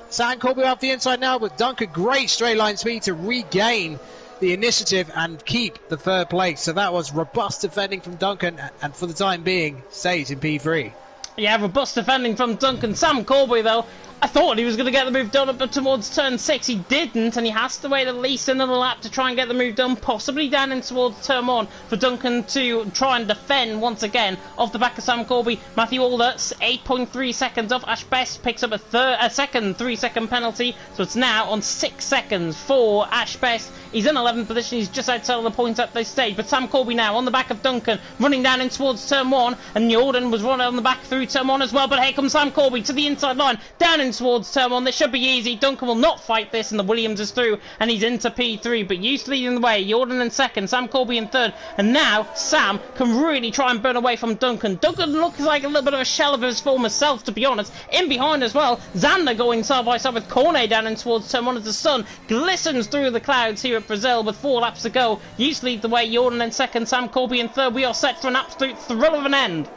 B: Sam Colby off the inside now, but Duncan, great straight line speed to regain the initiative and keep the 3rd place. So that was robust defending from Duncan, and for the time being, stays in P3.
A: Yeah, robust defending from Duncan. Sam Colby, though, I thought he was going to get the move done up towards turn 6. He didn't, and he has to wait at least another lap to try and get the move done, possibly down in towards turn 1 for Duncan to try and defend once again off the back of Sam Colby. Matthew Older, 8.3 seconds off. Ash Best picks up a second 3-second penalty, so it's now on 6 seconds for Ash Best. He's in 11th position, he's just outside of the points at this stage, but Sam Colby now on the back of Duncan, running down in towards turn 1, and Jordan was running on the back through turn 1 as well, but here comes Sam Colby to the inside line, down in towards turn 1. This should be easy. Duncan will not fight this, and the Williams is through, and he's into P3, but Hughes leading the way, Jordan in 2nd, Sam Colby in 3rd, and now Sam can really try and burn away from Duncan. Duncan looks like a little bit of a shell of his former self, to be honest. In behind as well, Xander going side by side with Cornet down in towards turn 1 as the sun glistens through the clouds here at Brazil with 4 laps to go. Hughes lead the way, Jordan in 2nd, Sam Colby in 3rd. We are set for an absolute thrill of an end.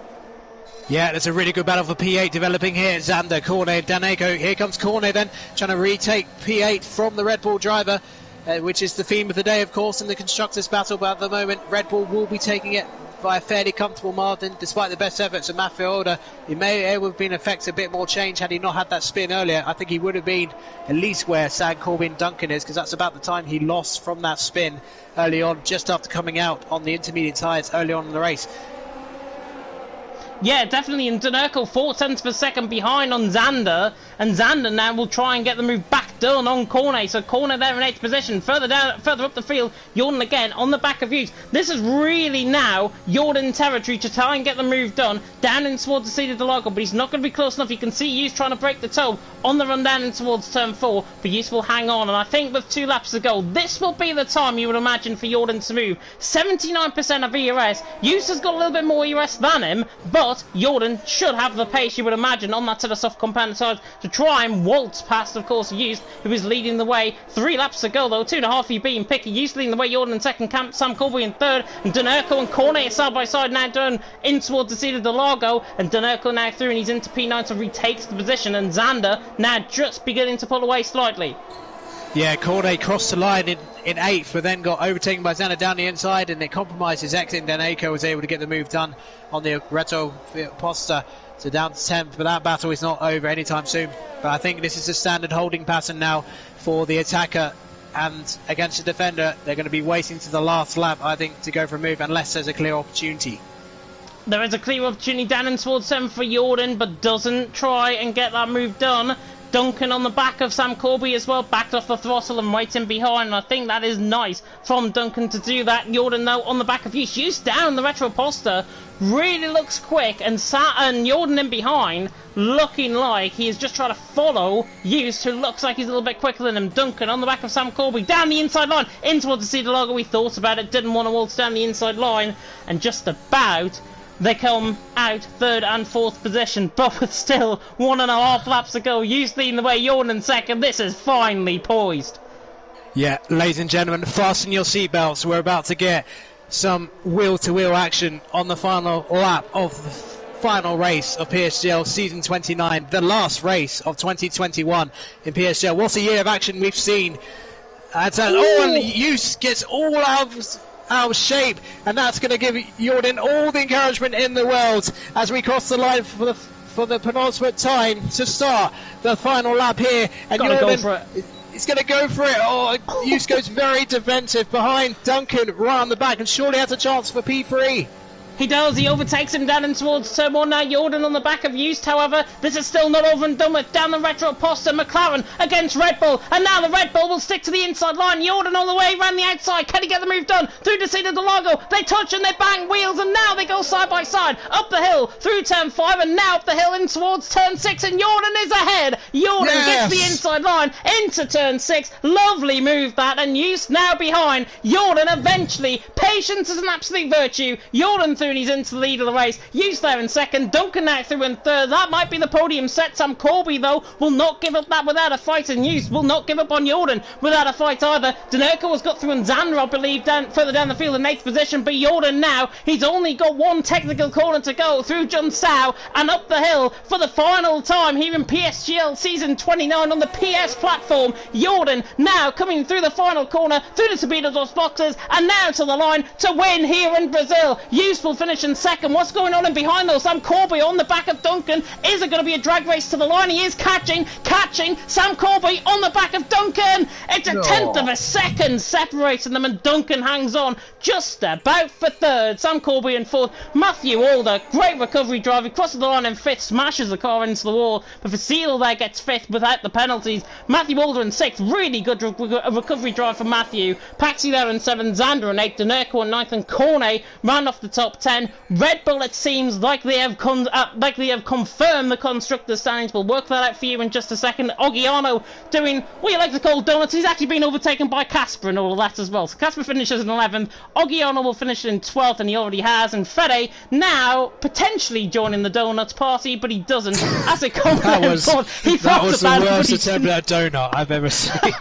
B: Yeah, there's a really good battle for P8 developing here. Xander, Cornet, Daneco. Here comes Cornet then, trying to retake P8 from the Red Bull driver, which is the theme of the day, of course, in the Constructors battle. But at the moment, Red Bull will be taking it by a fairly comfortable margin, despite the best efforts of Matthew Older. He may have been affected a bit more change had he not had that spin earlier. I think he would have been at least where Sam Colby and Duncan is, because that's about the time he lost from that spin early on, just after coming out on the intermediate tyres early on in the race.
A: Yeah, definitely, and Danerkel 4/10 per second behind on Xander, and Xander now will try and get the move back done on Cornet. So Cornet there in 8th position, further up the field, Jordan again on the back of Hughes. This is really now Jordan territory to try and get the move done down in towards the seat of the logo, but he's not going to be close enough. You can see Hughes trying to break the toe on the run down in towards turn 4, but Hughes will hang on, and I think with 2 laps to go, this will be the time you would imagine for Jordan to move. 79% of ERS. Hughes has got a little bit more ERS than him, but Jordan should have the pace, you would imagine, on that set of soft compound side to try and waltz past, of course, Hughes, who is leading the way. 3 laps to go, though. 2.5 you being picky. Hughes leading the way, Jordan in 2nd, camp, Sam Colby in 3rd, and Danerkel and Cornet side by side now done in towards the seat of the Largo, and Danerkel now through, and he's into P9, so retakes the position, and Xander now just beginning to pull away slightly.
B: Yeah, Cornet crossed the line in 8th, but then got overtaken by Xander down the inside, and it compromised his exit, and then Daneco was able to get the move done on the Reto Posta, so down to 10th, but that battle is not over anytime soon. But I think this is a standard holding pattern now for the attacker, and against the defender, they're going to be waiting to the last lap, I think, to go for a move, unless there's a clear opportunity.
A: There is a clear opportunity down in towards 7 for Jordan, but doesn't try and get that move done. Duncan on the back of Sam Colby as well, backed off the throttle and waiting behind, and I think that is nice from Duncan to do that. Jordan, though, on the back of Hughes down the Retro Poster, really looks quick, and Jordan in behind, looking like he is just trying to follow Hughes, who looks like he's a little bit quicker than him. Duncan on the back of Sam Colby, down the inside line, in towards the seat of the logo. We thought about it, didn't want to waltz down the inside line, and just about they come out 3rd and 4th position, but with still 1.5 laps to go. Hughes leading the way, Jordan in 2nd. This is finely poised.
B: Yeah, ladies and gentlemen, fasten your seatbelts. We're about to get some wheel-to-wheel action on the final lap of the final race of PSGL Season 29, the last race of 2021 in PSGL. What a year of action we've seen. And Hughes gets all out of shape, and that's going to give Jordan all the encouragement in the world as we cross the line for the for the penultimate time to start the final lap here. And
A: Go for it.
B: He's going to go for it. Oh, Yusko's very defensive behind Duncan right on the back and surely has a chance for P3.
A: He does, he overtakes him down and towards turn 1 now. Jordan on the back of Used, however. This is still not over and done with. Down the retro poster, McLaren against Red Bull. And now the Red Bull will stick to the inside line. Jordan all the way around the outside. Can he get the move done? Through to Cedar Delago. They touch and they bang wheels and now they go side by side. Up the hill, through turn 5 and now up the hill in towards turn 6. And Jordan is ahead. Jordan gets the inside line into turn 6. Lovely move that. And Used now behind. Jordan eventually. Patience is an absolute virtue. Jordan through and he's into the lead of the race. Used there in second. Duncan now through in third. That might be the podium set. Sam Corby, though, will not give up that without a fight, and Used will not give up on Jordan without a fight either. Denerko has got through and Xander, I believe, further down the field in 8th position, but Jordan now, he's only got one technical corner to go through Jun Sao and up the hill for the final time here in PSGL Season 29 on the PS platform. Jordan now coming through the final corner, through the Sabinos boxes, and now to the line to win here in Brazil. Used will finish in second. What's going on in behind though? Sam Corby on the back of Duncan. Is it going to be a drag race to the line? He is catching. Sam Corby on the back of Duncan. It's a tenth of a second separating them, and Duncan hangs on just about for third. Sam Corby in fourth. Matthew Alder, great recovery drive. He crosses the line in fifth, smashes the car into the wall. But Vasile there gets fifth without the penalties. Matthew Alder in sixth. Really good recovery drive for Matthew. Paxi there in seventh. Xander in eighth. Denerko in ninth, and Cornet ran off the top 10. Red Bull, it seems like they have confirmed the constructor standings. We'll work that out for you in just a second. Ogiano doing what you like to call donuts. He's actually been overtaken by Casper and all of that as well. So Casper finishes in 11th. Ogiano will finish in 12th, and he already has. And Fede now potentially joining the donuts party, but he doesn't. As it comes
B: that was the worst attempt at a donut I've ever seen.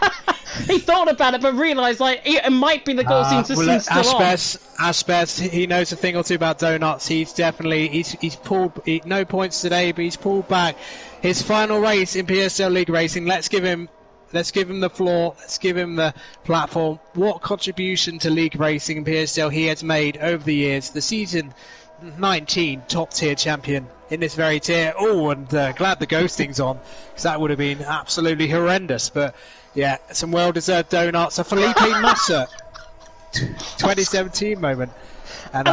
A: He thought about it, but realised it might be the goal system still on.
B: Aspas, he knows a thing or two about donuts. He's definitely he's pulled no points today, but he's pulled back his final race in PSL League Racing. Let's give him the floor. Let's give him the platform. What contribution to League Racing in PSL he has made over the years. The season 19 top tier champion in this very tier. Oh, and glad the ghosting's on, because that would have been absolutely horrendous. But yeah, some well-deserved donuts. A Felipe Massa 2017 moment. And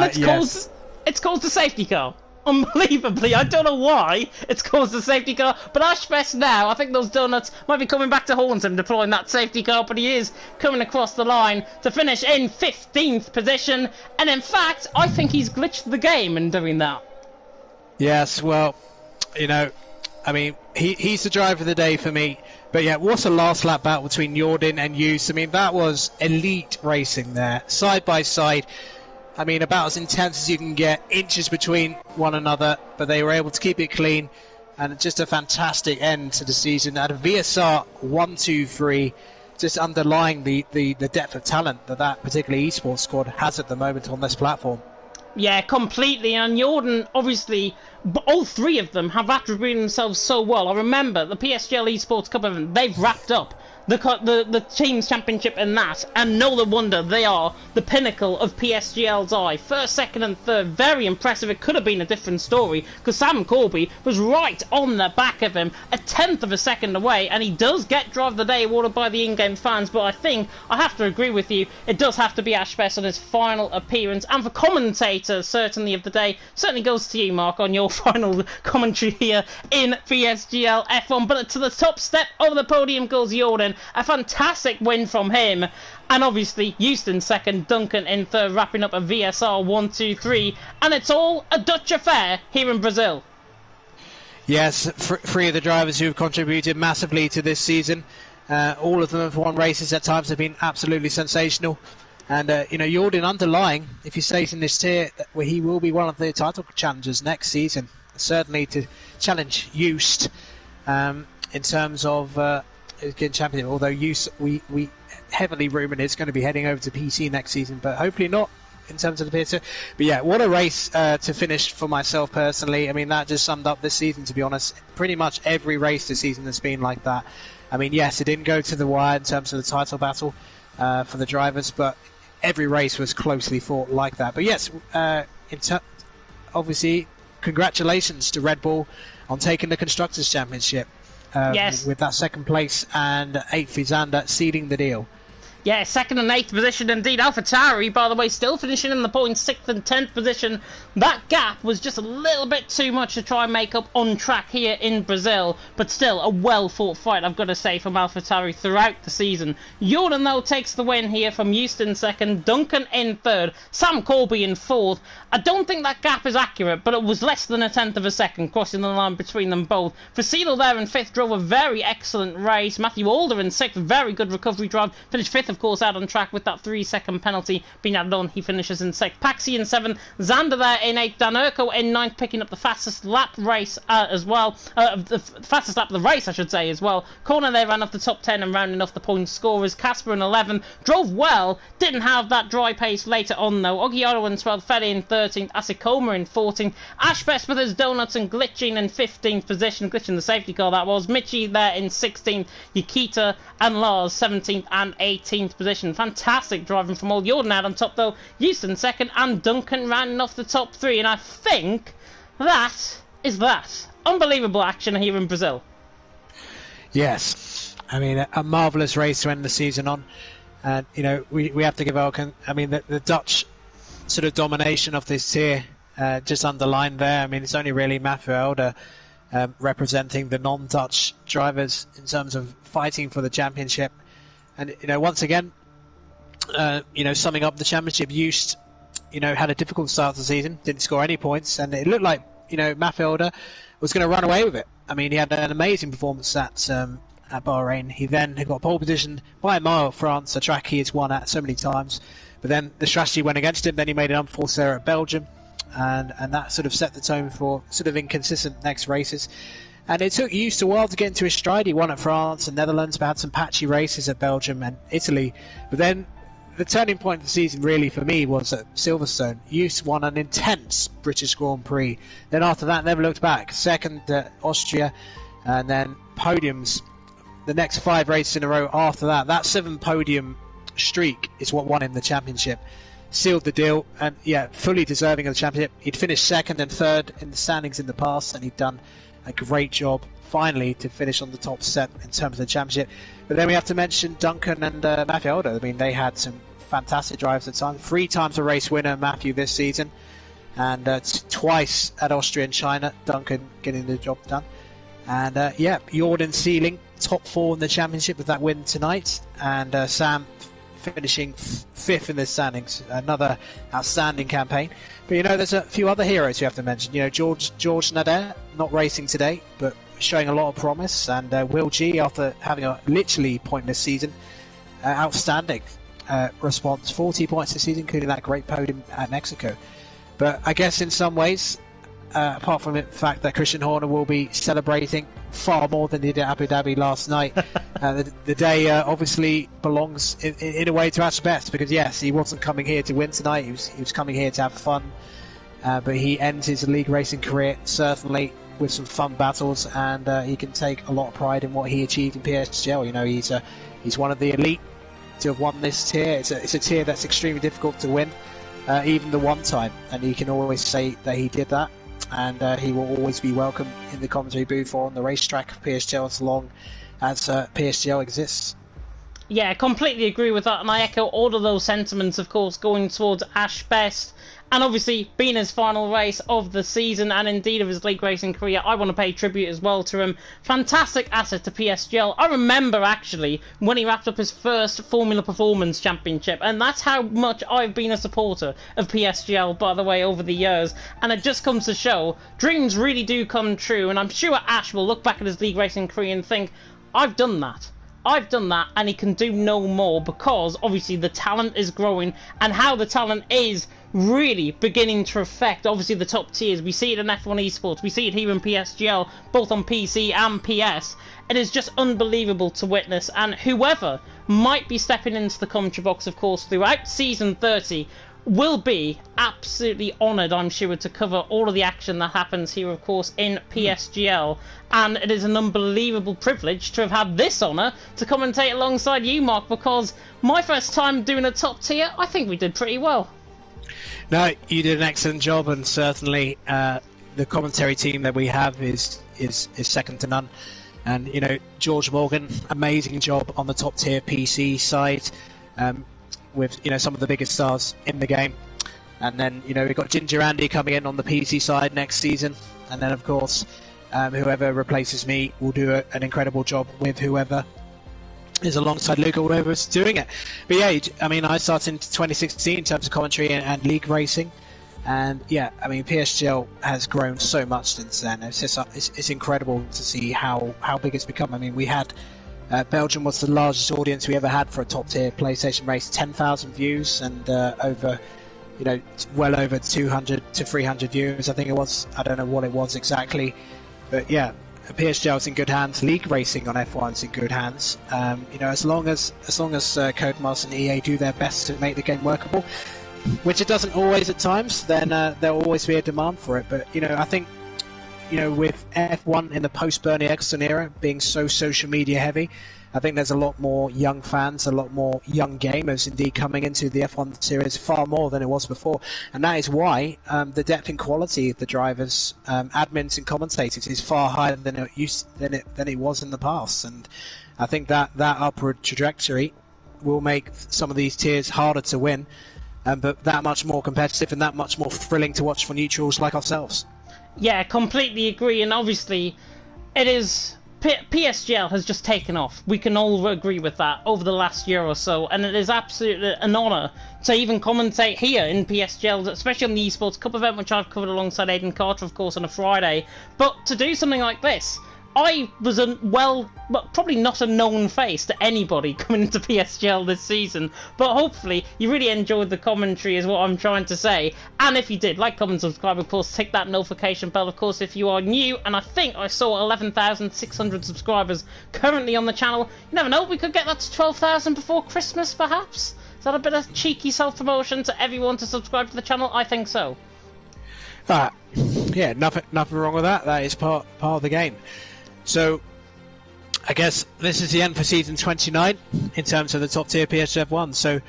B: it's caused the safety car. Unbelievably, I don't know why it's caused the safety car, but Ashbest now, I think those donuts might be coming back to haunt him, deploying that safety car, but he is coming across the line to finish in 15th position, and in fact, I think he's glitched the game in doing that. Yes, well, I mean, he's the driver of the day for me. But yeah, what a last lap battle between Jordan and Hughes. I mean, that was elite racing there, side by side. I mean, about as intense as you can get, inches between one another, but they were able to keep it clean, and just a fantastic end to the season. At a VSR 1-2-3, just underlying the depth of talent that particular esports squad has at the moment on this platform.
A: Yeah, completely. And Jordan, obviously, all three of them have attributed themselves so well. I remember the PSGL Esports Cup event, they've wrapped up the team's championship in that, and no wonder they are the pinnacle of PSGL's eye. First, second and third, very impressive. It could have been a different story, because Sam Corby was right on the back of him, a tenth of a second away, and he does get Drive of the Day awarded by the in-game fans, but I think I have to agree with you, it does have to be Ashbest on his final appearance, and for commentator, certainly, of the day, certainly goes to you, Mark, on your final commentary here in PSGL F1, but to the top step of the podium goes Jordan. A fantastic win from him, and obviously Houston second, Duncan in third, wrapping up a VSR 1-2-3, and it's all a Dutch affair here in Brazil.
B: Yes, three of the drivers who have contributed massively to this season, all of them have won races at times, have been absolutely sensational. And Jordan underlying, if he stays in this tier, where he will be one of the title challengers next season, certainly to challenge Just in terms of getting champion, although we heavily rumoured it's going to be heading over to PC next season, but hopefully not in terms of the PS2. But yeah, what a race to finish for myself personally. I mean, that just summed up this season, to be honest. Pretty much every race this season has been like that. I mean, yes, it didn't go to the wire in terms of the title battle for the drivers, but every race was closely fought like that. But yes, obviously, congratulations to Red Bull on taking the Constructors' Championship.
A: Yes.
B: With that second place and 8th for Xander, sealing the deal.
A: Yeah, 2nd and 8th position indeed. Alpha Tauri, by the way, still finishing in the points, 6th and 10th position. That gap was just a little bit too much to try and make up on track here in Brazil, but still a well-fought fight, I've got to say, from Alpha Tauri throughout the season. Jordan, though, takes the win here from Houston 2nd, Duncan in 3rd, Sam Corby in 4th. I don't think that gap is accurate, but it was less than a tenth of a second, crossing the line between them both. Frasiedel there in 5th drove a very excellent race. Matthew Alder in 6th, very good recovery drive, finished 5th, of course, out on track with that 3-second penalty being added on. He finishes in 6th. Paxi in 7th, Xander there in 8th, Dan Urko in 9th, picking up the fastest lap race as well. The fastest lap of the race, I should say, as well. Corner there ran off the top 10 and rounding off the point scorers. Casper in 11th, drove well, didn't have that dry pace later on though. Ogiaro in 12th, Fede in 13th, Asikoma in 14th, Ash Best with his donuts and glitching in 15th position, glitching the safety car that was. Michi there in 16th, Yukita and Lars 17th and 18th position. Fantastic driving from all. Jordan out on top though, Houston 2nd, and Duncan rounding off the top 3, and I think that is that. Unbelievable action here in Brazil.
B: Yes, I mean a marvellous race to end the season on, and you know we have to give Elkan. I mean the Dutch sort of domination of this tier just underlined there. I mean it's only really Matthew Elder representing the non-Dutch drivers in terms of fighting for the championship, and you know once again. Summing up the championship, Just, had a difficult start to the season, didn't score any points, and it looked like, Matthew Elder was going to run away with it. I mean, he had an amazing performance at Bahrain. He then got pole position by a mile at France, a track he has won at so many times. But then the strategy went against him. Then he made an unforced error at Belgium, and that sort of set the tone for sort of inconsistent next races. And it took Just a while to get into his stride. He won at France and Netherlands, but had some patchy races at Belgium and Italy. But then the turning point of the season really for me was at Silverstone. Just won an intense British Grand Prix. Then after that, never looked back. 2nd at Austria, and then podiums the next 5 races in a row after that. That 7 podium streak is what won him the championship. Sealed the deal, and yeah, fully deserving of the championship. He'd finished 2nd and 3rd in the standings in the past, and he'd done a great job finally to finish on the top set in terms of the championship. But then we have to mention Duncan and Matthew Elder. I mean, they had some fantastic drives at the time. 3 times a race winner, Matthew, this season, and twice at Austria and China. Duncan getting the job done, and Jordan sealing top 4 in the championship with that win tonight, and Sam finishing 5th in the standings. Another outstanding campaign. But there's a few other heroes you have to mention. George Nader, not racing today, but showing a lot of promise, and Will G, after having a literally pointless season, outstanding response. 40 points this season, including that great podium at Mexico. But I guess in some ways, apart from the fact that Christian Horner will be celebrating far more than he did at Abu Dhabi last night, the day obviously belongs in a way to Ash Best, because yes, he wasn't coming here to win tonight, he was coming here to have fun, but he ends his league racing career certainly with some fun battles, and he can take a lot of pride in what he achieved in PSGL. He's one of the elite to have won this tier. It's a tier that's extremely difficult to win, even the one time, and he can always say that he did that, and he will always be welcome in the commentary booth or on the racetrack of PSGL as long as PSGL exists.
A: Yeah, completely agree with that, and I echo all of those sentiments, of course, going towards Ash Best, and obviously being his final race of the season and indeed of his league racing career. I want to pay tribute as well to him. Fantastic asset to PSGL. I remember actually when he wrapped up his first Formula Performance Championship, and that's how much I've been a supporter of PSGL, by the way, over the years. And it just comes to show dreams really do come true, and I'm sure Ash will look back at his league racing career and think, I've done that, and he can do no more, because obviously the talent is growing, and how the talent is really beginning to affect obviously the top tiers. We see it in F1 Esports, we see it here in PSGL, both on PC and PS. It is just unbelievable to witness, and whoever might be stepping into the commentary box, of course, throughout season 30 will be absolutely honoured, I'm sure, to cover all of the action that happens here, of course, in PSGL. And it is an unbelievable privilege to have had this honour to commentate alongside you, Mark, because my first time doing a top tier, I think we did pretty well.
B: No, you did an excellent job, and certainly the commentary team that we have is second to none. And George Morgan, amazing job on the top tier PC side, with some of the biggest stars in the game. And then we've got Ginger Andy coming in on the PC side next season, and then of course whoever replaces me will do an incredible job with whoever is alongside Luke or whoever's doing it. But yeah, I mean, I started in 2016 in terms of commentary and league racing, and yeah, I mean, PSGL has grown so much since then. It's incredible to see how big it's become. I mean, we had Belgium was the largest audience we ever had for a top tier PlayStation race, 10,000 views, and over well over 200 to 300 viewers, I think it was. I don't know what it was exactly, but yeah, PSGL's in good hands. League racing on F1's in good hands. As long as Codemasters and EA do their best to make the game workable, which it doesn't always at times, then there'll always be a demand for it. But I think with F1 in the post-Bernie Eccleston era being so social media heavy, I think there's a lot more young fans, a lot more young gamers indeed coming into the F1 series, far more than it was before. And that is why the depth and quality of the drivers, admins and commentators is far higher than it was in the past. And I think that upward trajectory will make some of these tiers harder to win, but that much more competitive and that much more thrilling to watch for neutrals like ourselves.
A: Yeah, completely agree. And obviously it is... PSGL has just taken off. We can all agree with that over the last year or so, and it is absolutely an honour to even commentate here in PSGL, especially on the Esports Cup event, which I've covered alongside Aidan Carter, of course, on a Friday. But to do something like this, I was probably not a known face to anybody coming into PSGL this season, but hopefully you really enjoyed the commentary is what I'm trying to say. And if you did, like, comment, subscribe, of course, tick that notification bell, of course, if you are new. And I think I saw 11,600 subscribers currently on the channel. You never know, we could get that to 12,000 before Christmas, perhaps? Is that a bit of cheeky self-promotion to everyone to subscribe to the channel? I think so.
B: Yeah, nothing wrong with that. That is part of the game. So, I guess this is the end for Season 29 in terms of the top tier PSF1. So,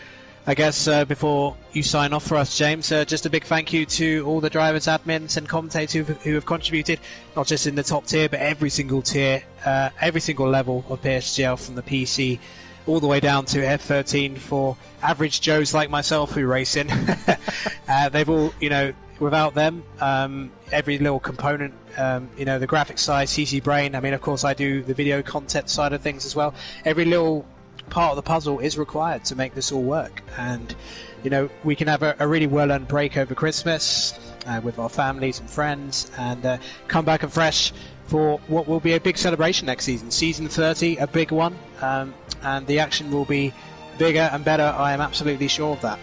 B: I guess before you sign off for us, James, just a big thank you to all the drivers, admins and commentators who have contributed, not just in the top tier, but every single tier, every single level of PSGL, from the PC all the way down to F13 for average Joes like myself who race in. They've all, without them, every little component, the graphics side, CC Brain, I mean, of course I do the video content side of things as well. Every little part of the puzzle is required to make this all work. And, we can have a really well-earned break over Christmas with our families and friends, and come back and fresh for what will be a big celebration next season. Season 30, a big one, and the action will be bigger and better, I am absolutely sure of that.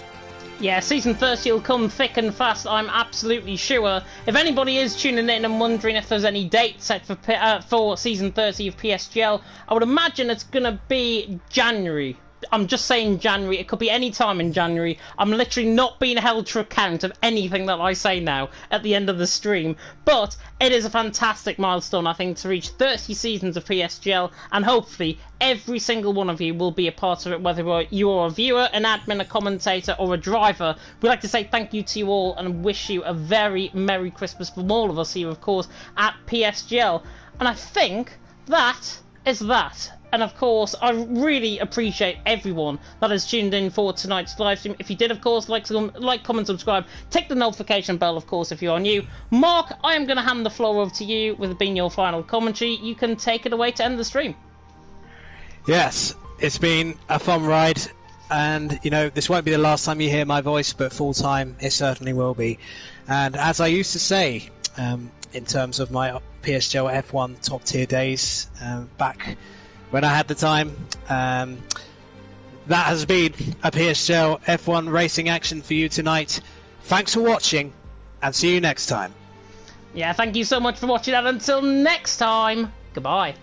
A: Yeah, Season 30 will come thick and fast, I'm absolutely sure. If anybody is tuning in and wondering if there's any date set for Season 30 of PSGL, I would imagine it's going to be January. I'm just saying January. It could be any time in January. I'm literally not being held to account of anything that I say now at the end of the stream. But it is a fantastic milestone, I think, to reach 30 seasons of PSGL, and hopefully every single one of you will be a part of it, whether you're a viewer, an admin, a commentator, or a driver. We'd like to say thank you to you all and wish you a very Merry Christmas from all of us here, of course, at PSGL. And I think that is that. And of course, I really appreciate everyone that has tuned in for tonight's live stream. If you did, of course, like, comment, subscribe, tick the notification bell, of course, if you are new. Mark, I am going to hand the floor over to you with it being your final commentary. You can take it away to end the stream.
B: Yes, it's been a fun ride, and this won't be the last time you hear my voice, but full time it certainly will be. And as I used to say, in terms of my PSGL F1 top tier days back when I had the time, that has been a PSGL F1 racing action for you tonight. Thanks for watching, and see you next time.
A: Yeah, thank you so much for watching, and until next time, goodbye.